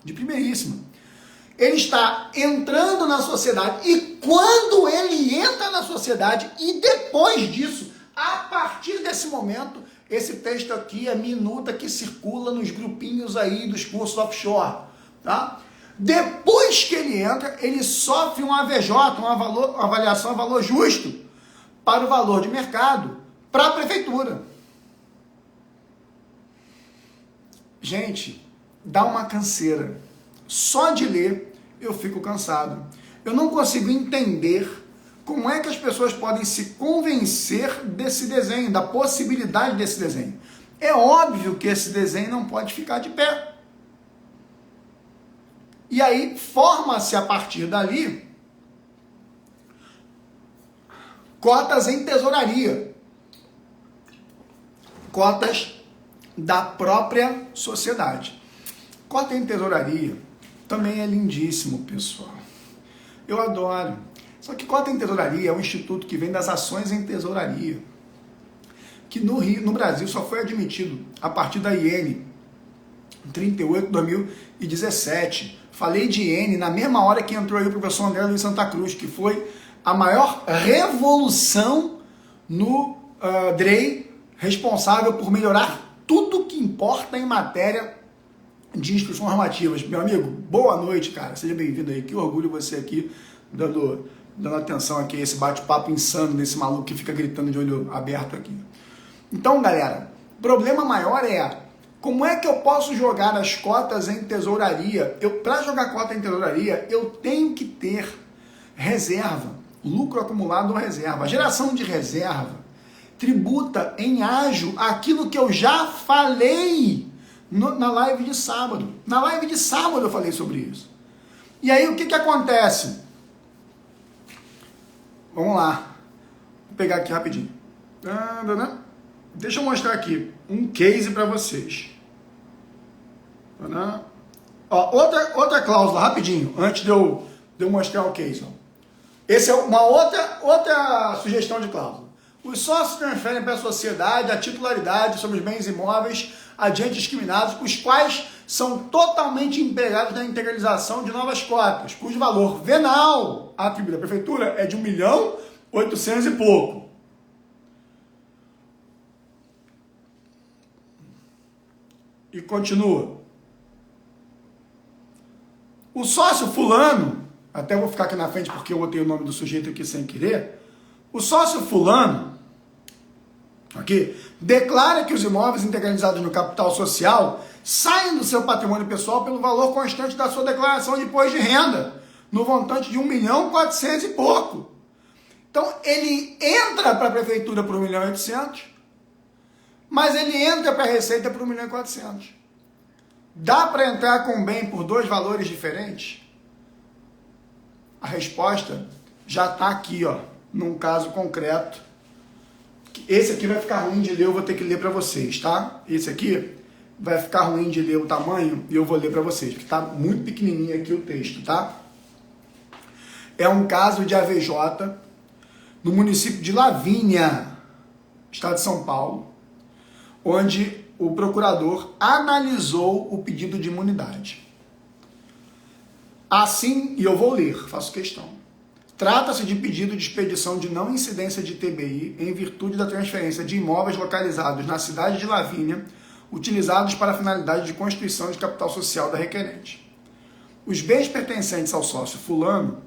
Ele está entrando na sociedade e quando ele entra na sociedade e depois disso, a partir desse momento, esse texto aqui é minuta que circula nos grupinhos aí dos cursos offshore, tá? Depois que ele entra, ele sofre um AVJ, uma avaliação a valor justo para o valor de mercado, para a prefeitura. Gente, dá uma canseira. Só de ler eu fico cansado. Eu não consigo entender como é que as pessoas podem se convencer desse desenho, da possibilidade desse desenho. É óbvio que esse desenho não pode ficar de pé. E aí forma-se a partir dali cotas em tesouraria. Cotas da própria sociedade. Cota em tesouraria também é lindíssimo, pessoal. Eu adoro. Só que cota em tesouraria é um instituto que vem das ações em tesouraria, que no Brasil só foi admitido a partir da IN 38 de 2017. Falei de IN na mesma hora que entrou aí o professor André Luiz Santa Cruz, que foi a maior revolução no DREI, responsável por melhorar tudo que importa em matéria de instruções normativas. Meu amigo, boa noite, cara. Seja bem-vindo aí. Que orgulho você aqui, dando atenção aqui a esse bate-papo insano desse maluco que fica gritando de olho aberto aqui. Então, galera, o problema maior é como é que eu posso jogar as cotas em tesouraria? Para jogar cota em tesouraria, eu tenho que ter reserva, lucro acumulado ou reserva. A geração de reserva tributa em ágio aquilo que eu já falei na live de sábado. Na live de sábado eu falei sobre isso. E aí o que acontece? Vamos lá. Vou pegar aqui rapidinho. Deixa eu mostrar aqui um case para vocês. Ó, outra cláusula, rapidinho, antes de eu mostrar o case. Ó. Essa é uma outra sugestão de cláusula. Os sócios transferem para a sociedade a titularidade sobre os bens imóveis adiante discriminados, os quais são totalmente empregados na integralização de novas cotas, cujo valor venal atribuído à prefeitura é de 1.800.000 e pouco. E continua. O sócio fulano, até vou ficar aqui na frente porque eu botei o nome do sujeito aqui sem querer, O sócio fulano, aqui, declara que os imóveis integralizados no capital social saem do seu patrimônio pessoal pelo valor constante da sua declaração de imposto de renda, no montante de 1.400.000 e pouco. Então, ele entra para a prefeitura por 1.800.000, mas ele entra para a Receita por 1.400.000. Dá para entrar com bem por dois valores diferentes? A resposta já está aqui, ó, num caso concreto. Esse aqui vai ficar ruim de ler, eu vou ter que ler para vocês, tá? Esse aqui vai ficar ruim de ler o tamanho e eu vou ler para vocês, porque está muito pequenininho aqui o texto, tá? É um caso de AVJ no município de Lavínia, estado de São Paulo, onde o procurador analisou o pedido de imunidade. Assim, e eu vou ler, faço questão. Trata-se de pedido de expedição de não incidência de TBI em virtude da transferência de imóveis localizados na cidade de Lavínia, utilizados para a finalidade de constituição de capital social da requerente. Os bens pertencentes ao sócio fulano,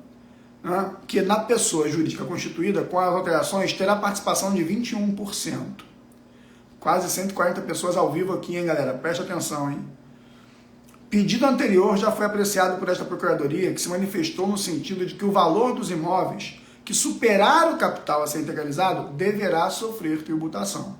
né, que na pessoa jurídica constituída, com as alterações, terá participação de 21%. Quase 140 pessoas ao vivo aqui, hein, galera? Preste atenção, hein? Pedido anterior já foi apreciado por esta Procuradoria, que se manifestou no sentido de que o valor dos imóveis que superar o capital a ser integralizado deverá sofrer tributação.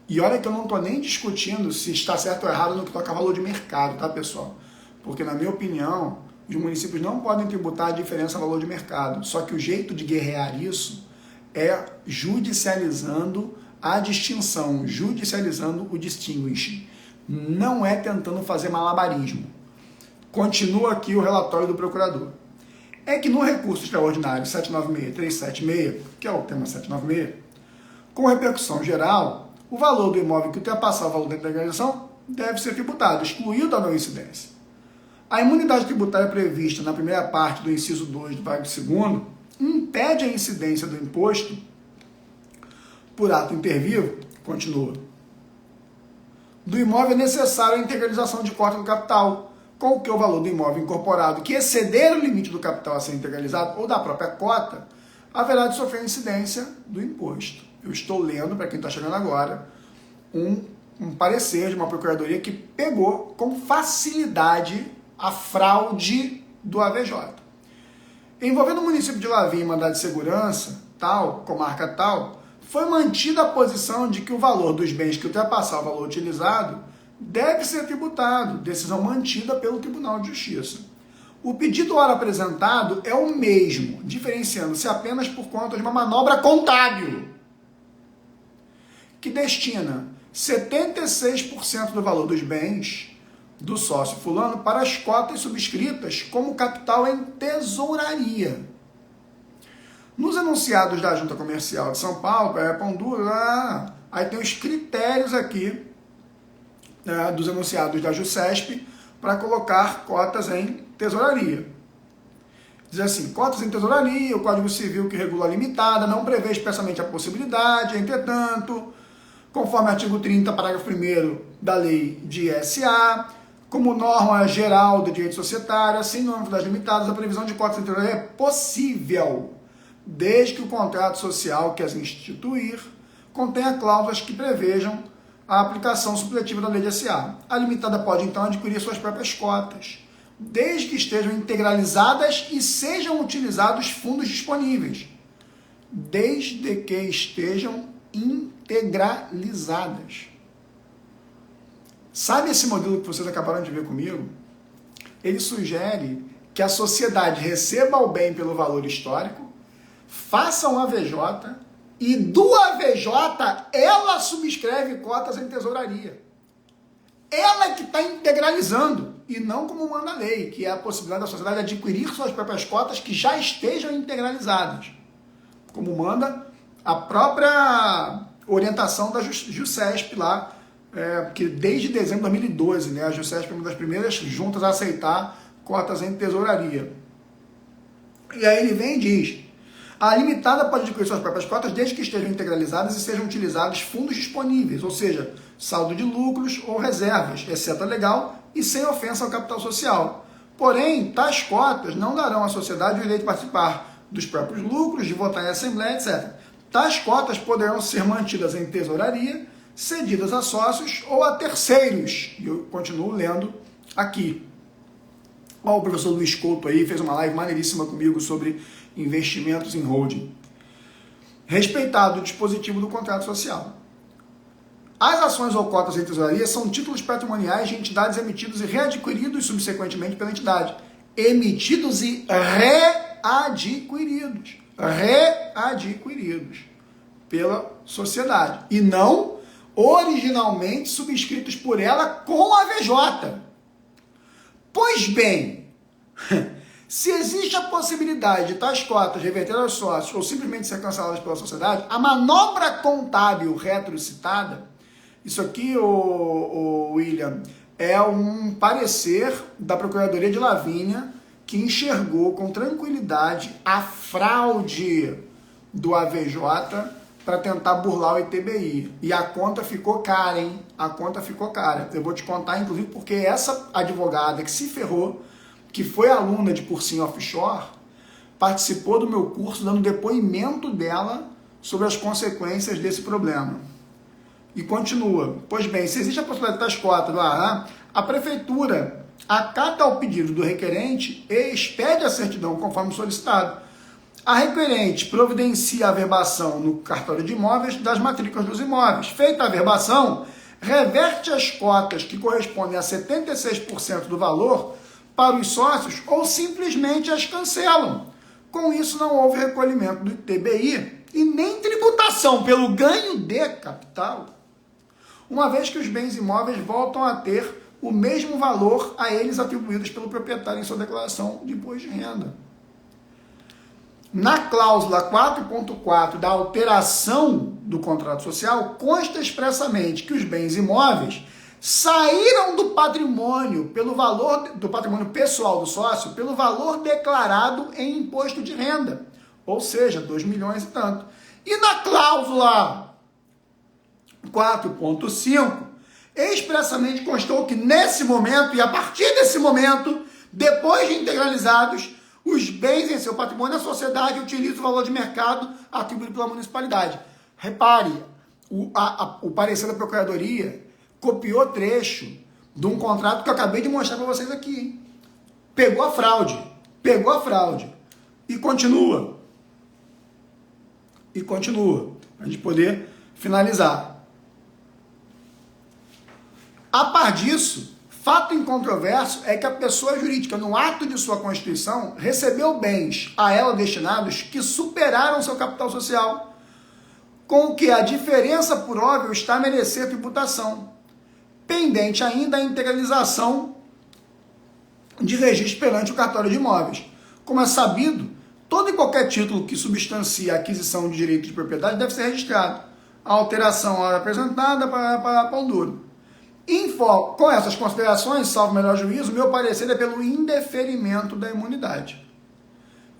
E olha que eu não estou nem discutindo se está certo ou errado no que toca a valor de mercado, tá, pessoal? Porque, na minha opinião, os municípios não podem tributar a diferença valor de mercado. Só que o jeito de guerrear isso é judicializando a distinção, judicializando o distinguishing. Não é tentando fazer malabarismo. Continua aqui o relatório do procurador. É que no recurso extraordinário 796.376, que é o tema 796, com repercussão geral, o valor do imóvel que ultrapassar o valor da integralização deve ser tributado, excluído a não incidência. A imunidade tributária prevista na primeira parte do inciso 2 do parágrafo 2º impede a incidência do imposto por ato intervivo, continua, do imóvel necessário à integralização de cota do capital, com que o valor do imóvel incorporado que exceder o limite do capital a ser integralizado ou da própria cota, haverá de sofrer incidência do imposto. Eu estou lendo, para quem está chegando agora, um parecer de uma procuradoria que pegou com facilidade a fraude do AVJ. Envolvendo o município de Lavínia, mandado de segurança, tal, comarca tal, foi mantida a posição de que o valor dos bens que ultrapassar o valor utilizado deve ser tributado, decisão mantida pelo Tribunal de Justiça. O pedido ora apresentado é o mesmo, diferenciando-se apenas por conta de uma manobra contábil, que destina 76% do valor dos bens do sócio fulano para as cotas subscritas como capital em tesouraria. Nos enunciados da Junta Comercial de São Paulo, aí tem os critérios aqui, né, dos enunciados da JuSesp para colocar cotas em tesouraria. Diz assim, cotas em tesouraria, o Código Civil que regula a limitada não prevê expressamente a possibilidade, entretanto, conforme artigo 30, parágrafo 1º da Lei de SA, como norma geral do direito societário, assim no âmbito das limitadas, a previsão de cotas em tesouraria é possível, desde que o contrato social que as instituir contenha cláusulas que prevejam a aplicação supletiva da lei de SA. A limitada pode, então, adquirir suas próprias cotas, desde que estejam integralizadas e sejam utilizados fundos disponíveis, desde que estejam integralizadas. Sabe esse modelo que vocês acabaram de ver comigo? Ele sugere que a sociedade receba o bem pelo valor histórico, faça um AVJ e do AVJ ela subscreve cotas em tesouraria. Ela que está integralizando e não como manda a lei, que é a possibilidade da sociedade adquirir suas próprias cotas que já estejam integralizadas, como manda a própria orientação da JuSesp lá, que desde dezembro de 2012, né, a JuSesp é uma das primeiras juntas a aceitar cotas em tesouraria. E aí ele vem e diz: a limitada pode adquirir suas próprias cotas desde que estejam integralizadas e sejam utilizados fundos disponíveis, ou seja, saldo de lucros ou reservas, exceto a legal e sem ofensa ao capital social. Porém, tais cotas não darão à sociedade o direito de participar dos próprios lucros, de votar em assembleia, etc. Tais cotas poderão ser mantidas em tesouraria, cedidas a sócios ou a terceiros. E eu continuo lendo aqui. Ó, o professor Luiz Couto aí fez uma live maneiríssima comigo sobre investimentos em holding. Respeitado o dispositivo do contrato social. As ações ou cotas em tesouraria são títulos patrimoniais de entidades emitidos e readquiridos subsequentemente pela entidade. Emitidos e readquiridos. Readquiridos pela sociedade. E não originalmente subscritos por ela com a VJ. Pois bem, se existe a possibilidade de tais cotas reverter aos sócios ou simplesmente ser canceladas pela sociedade, a manobra contábil retrocitada, isso aqui, o William, é um parecer da Procuradoria de Lavínia que enxergou com tranquilidade a fraude do AVJ para tentar burlar o ITBI. E a conta ficou cara, hein? A conta ficou cara. Eu vou te contar, inclusive, porque essa advogada que se ferrou, que foi aluna de Cursinho Offshore, participou do meu curso dando depoimento dela sobre as consequências desse problema. E continua. Pois bem, se existe a possibilidade das cotas lá, a prefeitura acata o pedido do requerente e expede a certidão conforme solicitado. A requerente providencia a averbação no cartório de imóveis das matrículas dos imóveis. Feita a averbação, reverte as cotas que correspondem a 76% do valor para os sócios ou simplesmente as cancelam. Com isso, não houve recolhimento do ITBI e nem tributação pelo ganho de capital, uma vez que os bens imóveis voltam a ter o mesmo valor a eles atribuídos pelo proprietário em sua declaração de imposto de renda. Na cláusula 4.4 da alteração do contrato social, consta expressamente que os bens imóveis saíram do patrimônio do patrimônio pessoal do sócio pelo valor declarado em imposto de renda, ou seja, 2 milhões e tanto. E na cláusula 4.5, expressamente constou que nesse momento e a partir desse momento, depois de integralizados, os bens em seu patrimônio, a sociedade utiliza o valor de mercado atribuído pela municipalidade. Repare, o parecer da Procuradoria copiou trecho de um contrato que eu acabei de mostrar para vocês aqui. Hein? Pegou a fraude. E continua. Para a gente poder finalizar. A par disso, fato incontroverso é que a pessoa jurídica, no ato de sua constituição, recebeu bens a ela destinados que superaram seu capital social, com o que a diferença por óbvio está a merecer tributação, pendente ainda a integralização de registro perante o cartório de imóveis. Como é sabido, todo e qualquer título que substancie a aquisição de direito de propriedade deve ser registrado. A alteração é apresentada para pão duro. Com essas considerações, salvo melhor juízo, meu parecer é pelo indeferimento da imunidade.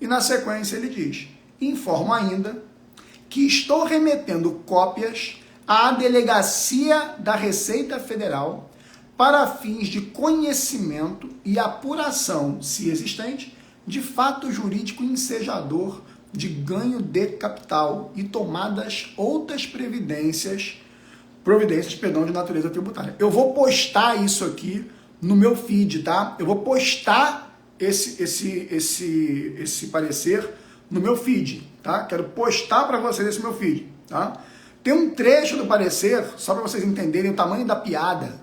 E na sequência ele diz: informo ainda que estou remetendo cópias à Delegacia da Receita Federal para fins de conhecimento e apuração, se existente, de fato jurídico ensejador de ganho de capital e tomadas outras providências de natureza tributária. Eu vou postar isso aqui no meu feed, tá? Eu vou postar esse parecer no meu feed, tá? Quero postar para vocês esse meu feed, tá? Tem um trecho do parecer, só para vocês entenderem o tamanho da piada,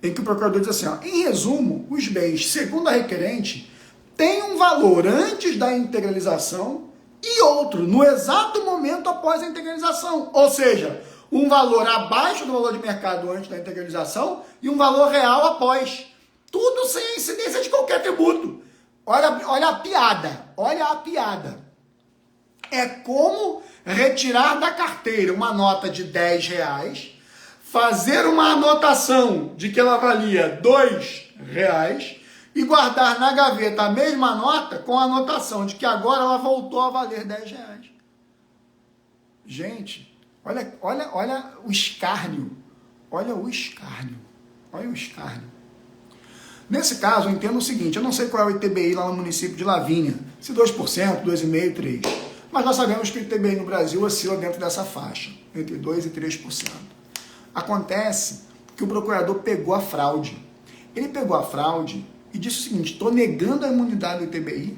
em que o procurador diz assim, ó, em resumo, os bens, segundo a requerente, têm um valor antes da integralização e outro no exato momento após a integralização, ou seja, um valor abaixo do valor de mercado antes da integralização e um valor real após. Tudo sem a incidência de qualquer tributo. Olha a piada. É como retirar da carteira uma nota de R$10, fazer uma anotação de que ela valia R$2 e guardar na gaveta a mesma nota com a anotação de que agora ela voltou a valer R$10. Gente, olha o escárnio. Olha o escárnio. Nesse caso, eu entendo o seguinte, eu não sei qual é o ITBI lá no município de Lavínia, se 2%, 2,5%, 3%. Mas nós sabemos que o ITBI no Brasil oscila dentro dessa faixa, entre 2% e 3%. Acontece que o procurador pegou a fraude. Ele pegou a fraude e disse o seguinte, estou negando a imunidade do ITBI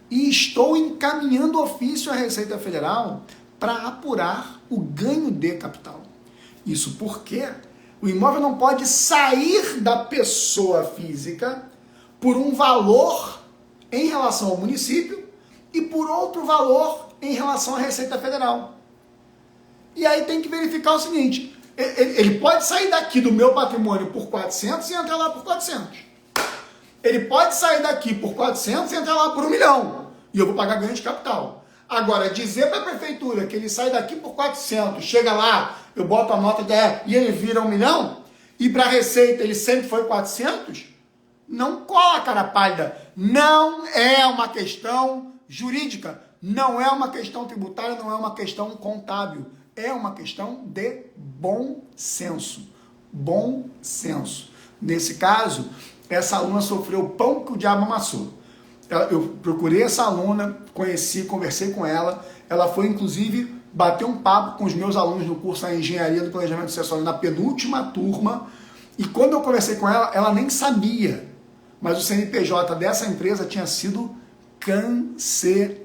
e estou encaminhando ofício à Receita Federal para apurar o ganho de capital. Isso porque o imóvel não pode sair da pessoa física por um valor em relação ao município e por outro valor em relação à Receita Federal. E aí tem que verificar o seguinte, ele pode sair daqui do meu patrimônio por 400 e entrar lá por 400. Ele pode sair daqui por 400 e entrar lá por 1 milhão. E eu vou pagar ganho de capital. Agora, dizer para a prefeitura que ele sai daqui por 400, chega lá, eu boto a nota e ele vira 1 milhão, e para a Receita ele sempre foi 400, não cola, cara pálida. Não é uma questão jurídica, não é uma questão tributária, não é uma questão contábil. É uma questão de bom senso. Bom senso. Nesse caso, essa aluna sofreu o pão que o diabo amassou. Eu procurei essa aluna, conheci, conversei com ela. Ela foi, inclusive, bater um papo com os meus alunos no curso da Engenharia do Planejamento Sucessório na penúltima turma. E quando eu conversei com ela, ela nem sabia. Mas o CNPJ dessa empresa tinha sido cancelado.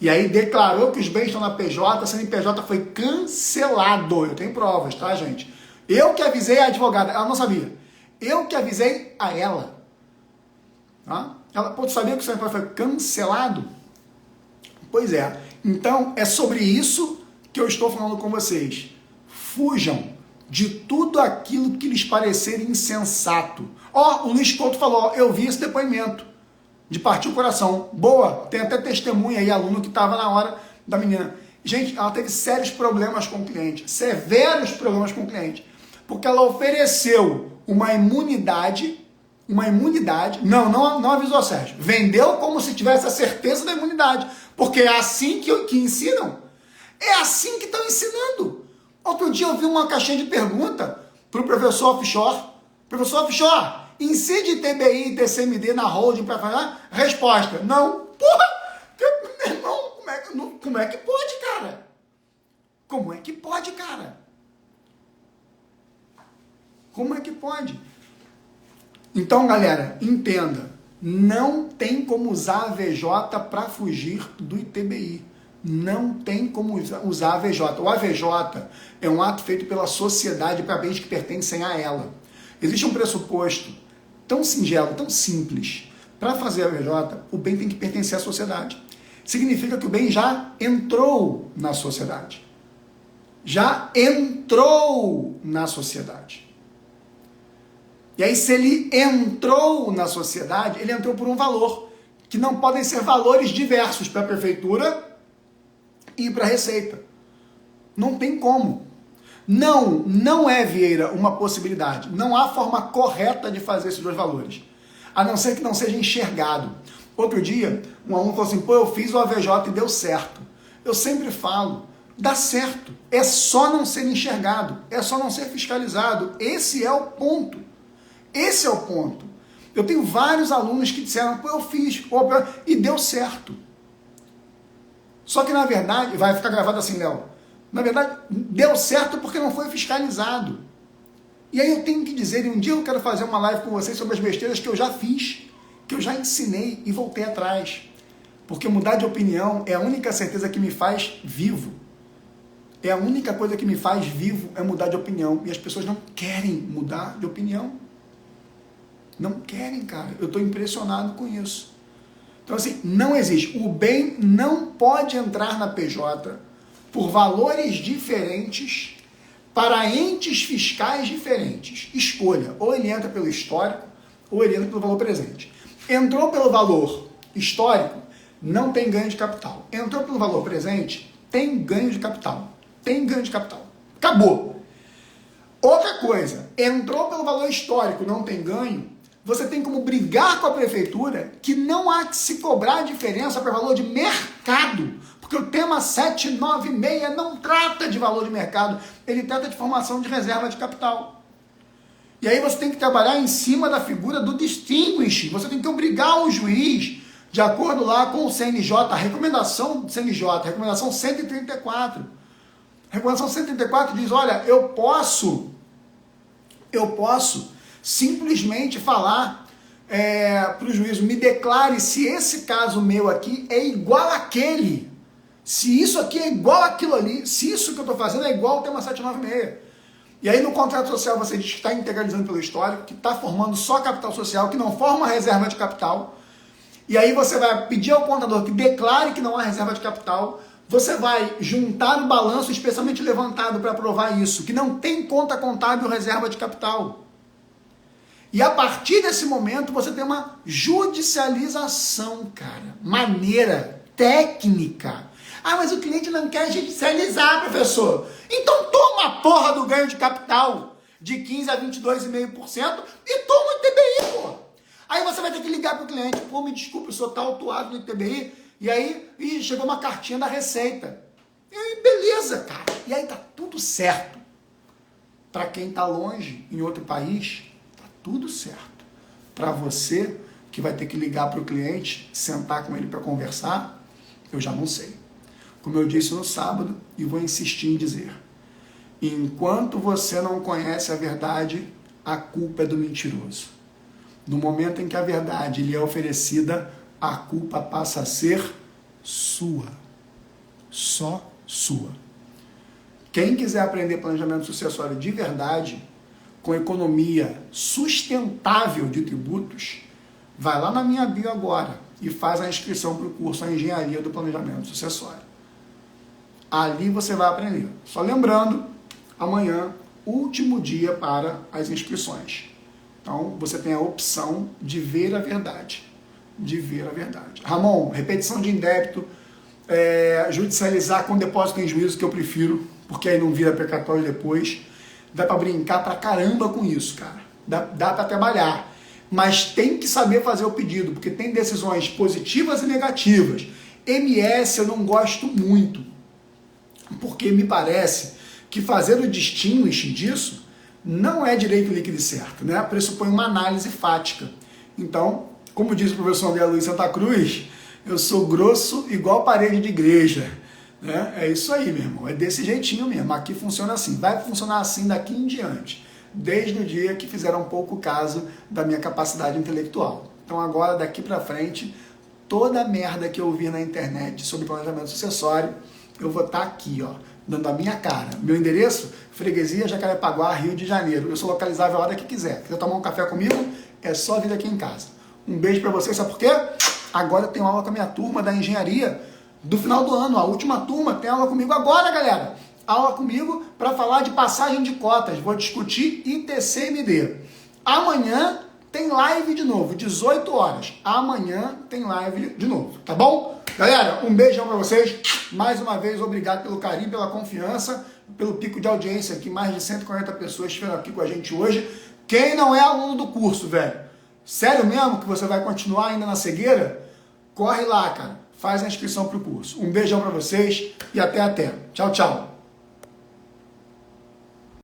E aí declarou que os bens estão na PJ, a CNPJ foi cancelado. Eu tenho provas, tá, gente? Eu que avisei a advogada, ela não sabia. Eu que avisei a ela. Tá? Ela, pô, tu sabia que o CNPJ foi cancelado? Pois é. Então, é sobre isso que eu estou falando com vocês. Fujam de tudo aquilo que lhes parecer insensato. Ó, o Luiz Couto falou, ó, eu vi esse depoimento. De partir o coração. Boa, tem até testemunha aí, aluno que estava na hora da menina. Gente, ela teve sérios problemas com o cliente, severos problemas com o cliente, porque ela ofereceu uma imunidade, não avisou a Sérgio, vendeu como se tivesse a certeza da imunidade, porque é assim que ensinam, é assim que estão ensinando. Outro dia eu vi uma caixinha de pergunta para o professor Offshore, incide TBI e TCMD na holding para falar? Resposta, não. Porra! Meu irmão, como é que pode, cara? Como é que pode, cara? Como é que pode? Então, galera, entenda. Não tem como usar a VJ para fugir do ITBI. Não tem como usar a VJ. O AVJ é um ato feito pela sociedade para bens que pertencem a ela. Existe um pressuposto tão singelo, tão simples. Para fazer a VJ, o bem tem que pertencer à sociedade. Significa que o bem já entrou na sociedade. Já entrou na sociedade. E aí, se ele entrou na sociedade, ele entrou por um valor, que não podem ser valores diversos para a prefeitura e para a Receita. Não tem como. Não é, Vieira, uma possibilidade. Não há forma correta de fazer esses dois valores. A não ser que não seja enxergado. Outro dia, um aluno falou assim, pô, eu fiz o AVJ e deu certo. Eu sempre falo, dá certo. É só não ser enxergado. É só não ser fiscalizado. Esse é o ponto. Esse é o ponto. Eu tenho vários alunos que disseram, pô, eu fiz, e deu certo. Só que, na verdade, vai ficar gravado assim, Léo, na verdade, deu certo porque não foi fiscalizado. E aí eu tenho que dizer, e um dia eu quero fazer uma live com vocês sobre as besteiras que eu já fiz, que eu já ensinei e voltei atrás. Porque mudar de opinião é a única certeza que me faz vivo. É a única coisa que me faz vivo é mudar de opinião. E as pessoas não querem mudar de opinião. Não querem, cara. Eu estou impressionado com isso. Então, assim, não existe. O bem não pode entrar na PJ por valores diferentes para entes fiscais diferentes. Escolha. Ou ele entra pelo histórico, ou ele entra pelo valor presente. Entrou pelo valor histórico, não tem ganho de capital. Entrou pelo valor presente, tem ganho de capital. Tem ganho de capital. Acabou. Outra coisa, entrou pelo valor histórico, não tem ganho, você tem como brigar com a prefeitura que não há que se cobrar a diferença para valor de mercado, porque o tema 796 não trata de valor de mercado, ele trata de formação de reserva de capital. E aí você tem que trabalhar em cima da figura do distinguish. Você tem que obrigar o juiz, de acordo lá com o CNJ, a recomendação do CNJ, recomendação 134. A recomendação 134 diz, olha, eu posso simplesmente falar para o juiz, me declare se esse caso meu aqui é igual àquele. Se isso aqui é igual àquilo ali, se isso que eu estou fazendo é igual ao tema 796. E aí no contrato social você diz que está integralizando pelo histórico, que está formando só capital social, que não forma reserva de capital. E aí você vai pedir ao contador que declare que não há reserva de capital. Você vai juntar o balanço especialmente levantado para provar isso, que não tem conta contábil reserva de capital. E a partir desse momento você tem uma judicialização, cara, maneira, técnica. Ah, mas o cliente não quer judicializar, professor. Então toma a porra do ganho de capital de 15% a 22,5% e toma o ITBI, pô. Aí você vai ter que ligar para o cliente, pô, me desculpe, o senhor está autuado no ITBI, e aí chegou uma cartinha da Receita. E aí, beleza, cara. E aí tá tudo certo. Para quem está longe, em outro país, tá tudo certo. Para você, que vai ter que ligar para o cliente, sentar com ele para conversar, eu já não sei. Como eu disse no sábado, e vou insistir em dizer, enquanto você não conhece a verdade, a culpa é do mentiroso. No momento em que a verdade lhe é oferecida, a culpa passa a ser sua. Só sua. Quem quiser aprender planejamento sucessório de verdade, com economia sustentável de tributos, vai lá na minha bio agora e faz a inscrição para o curso A Engenharia do Planejamento Sucessório. Ali você vai aprender. Só lembrando, amanhã, último dia para as inscrições. Então, você tem a opção de ver a verdade. De ver a verdade. Ramon, repetição de indébito, judicializar com depósito em juízo, que eu prefiro, porque aí não vira precatório depois. Dá para brincar pra caramba com isso, cara. Dá para trabalhar. Mas tem que saber fazer o pedido, porque tem decisões positivas e negativas. MS eu não gosto muito, porque me parece que fazer o distinguish disso não é direito líquido e certo, né? Pressupõe uma análise fática. Então, como diz o professor André Luiz Santa Cruz, eu sou grosso igual parede de igreja. Né? É isso aí, meu irmão. É desse jeitinho mesmo. Aqui funciona assim. Vai funcionar assim daqui em diante. Desde o dia que fizeram um pouco caso da minha capacidade intelectual. Então agora, daqui pra frente, toda a merda que eu vi na internet sobre planejamento sucessório, eu vou estar aqui, ó, dando a minha cara. Meu endereço, Freguesia Jacarepaguá, Rio de Janeiro. Eu sou localizável a hora que quiser. Quiser tomar um café comigo, é só vir aqui em casa. Um beijo pra vocês, sabe por quê? Agora eu tenho aula com a minha turma da engenharia do final do ano. A última turma tem aula comigo agora, galera. Aula comigo para falar de passagem de cotas. Vou discutir ITCMD. Amanhã tem live de novo, 18 horas. Amanhã tem live de novo, tá bom? Galera, um beijão para vocês. Mais uma vez, obrigado pelo carinho, pela confiança, pelo pico de audiência aqui. Mais de 140 pessoas estiveram aqui com a gente hoje. Quem não é aluno do curso, velho? Sério mesmo que você vai continuar ainda na cegueira? Corre lá, cara. Faz a inscrição pro curso. Um beijão para vocês e até. Tchau, tchau.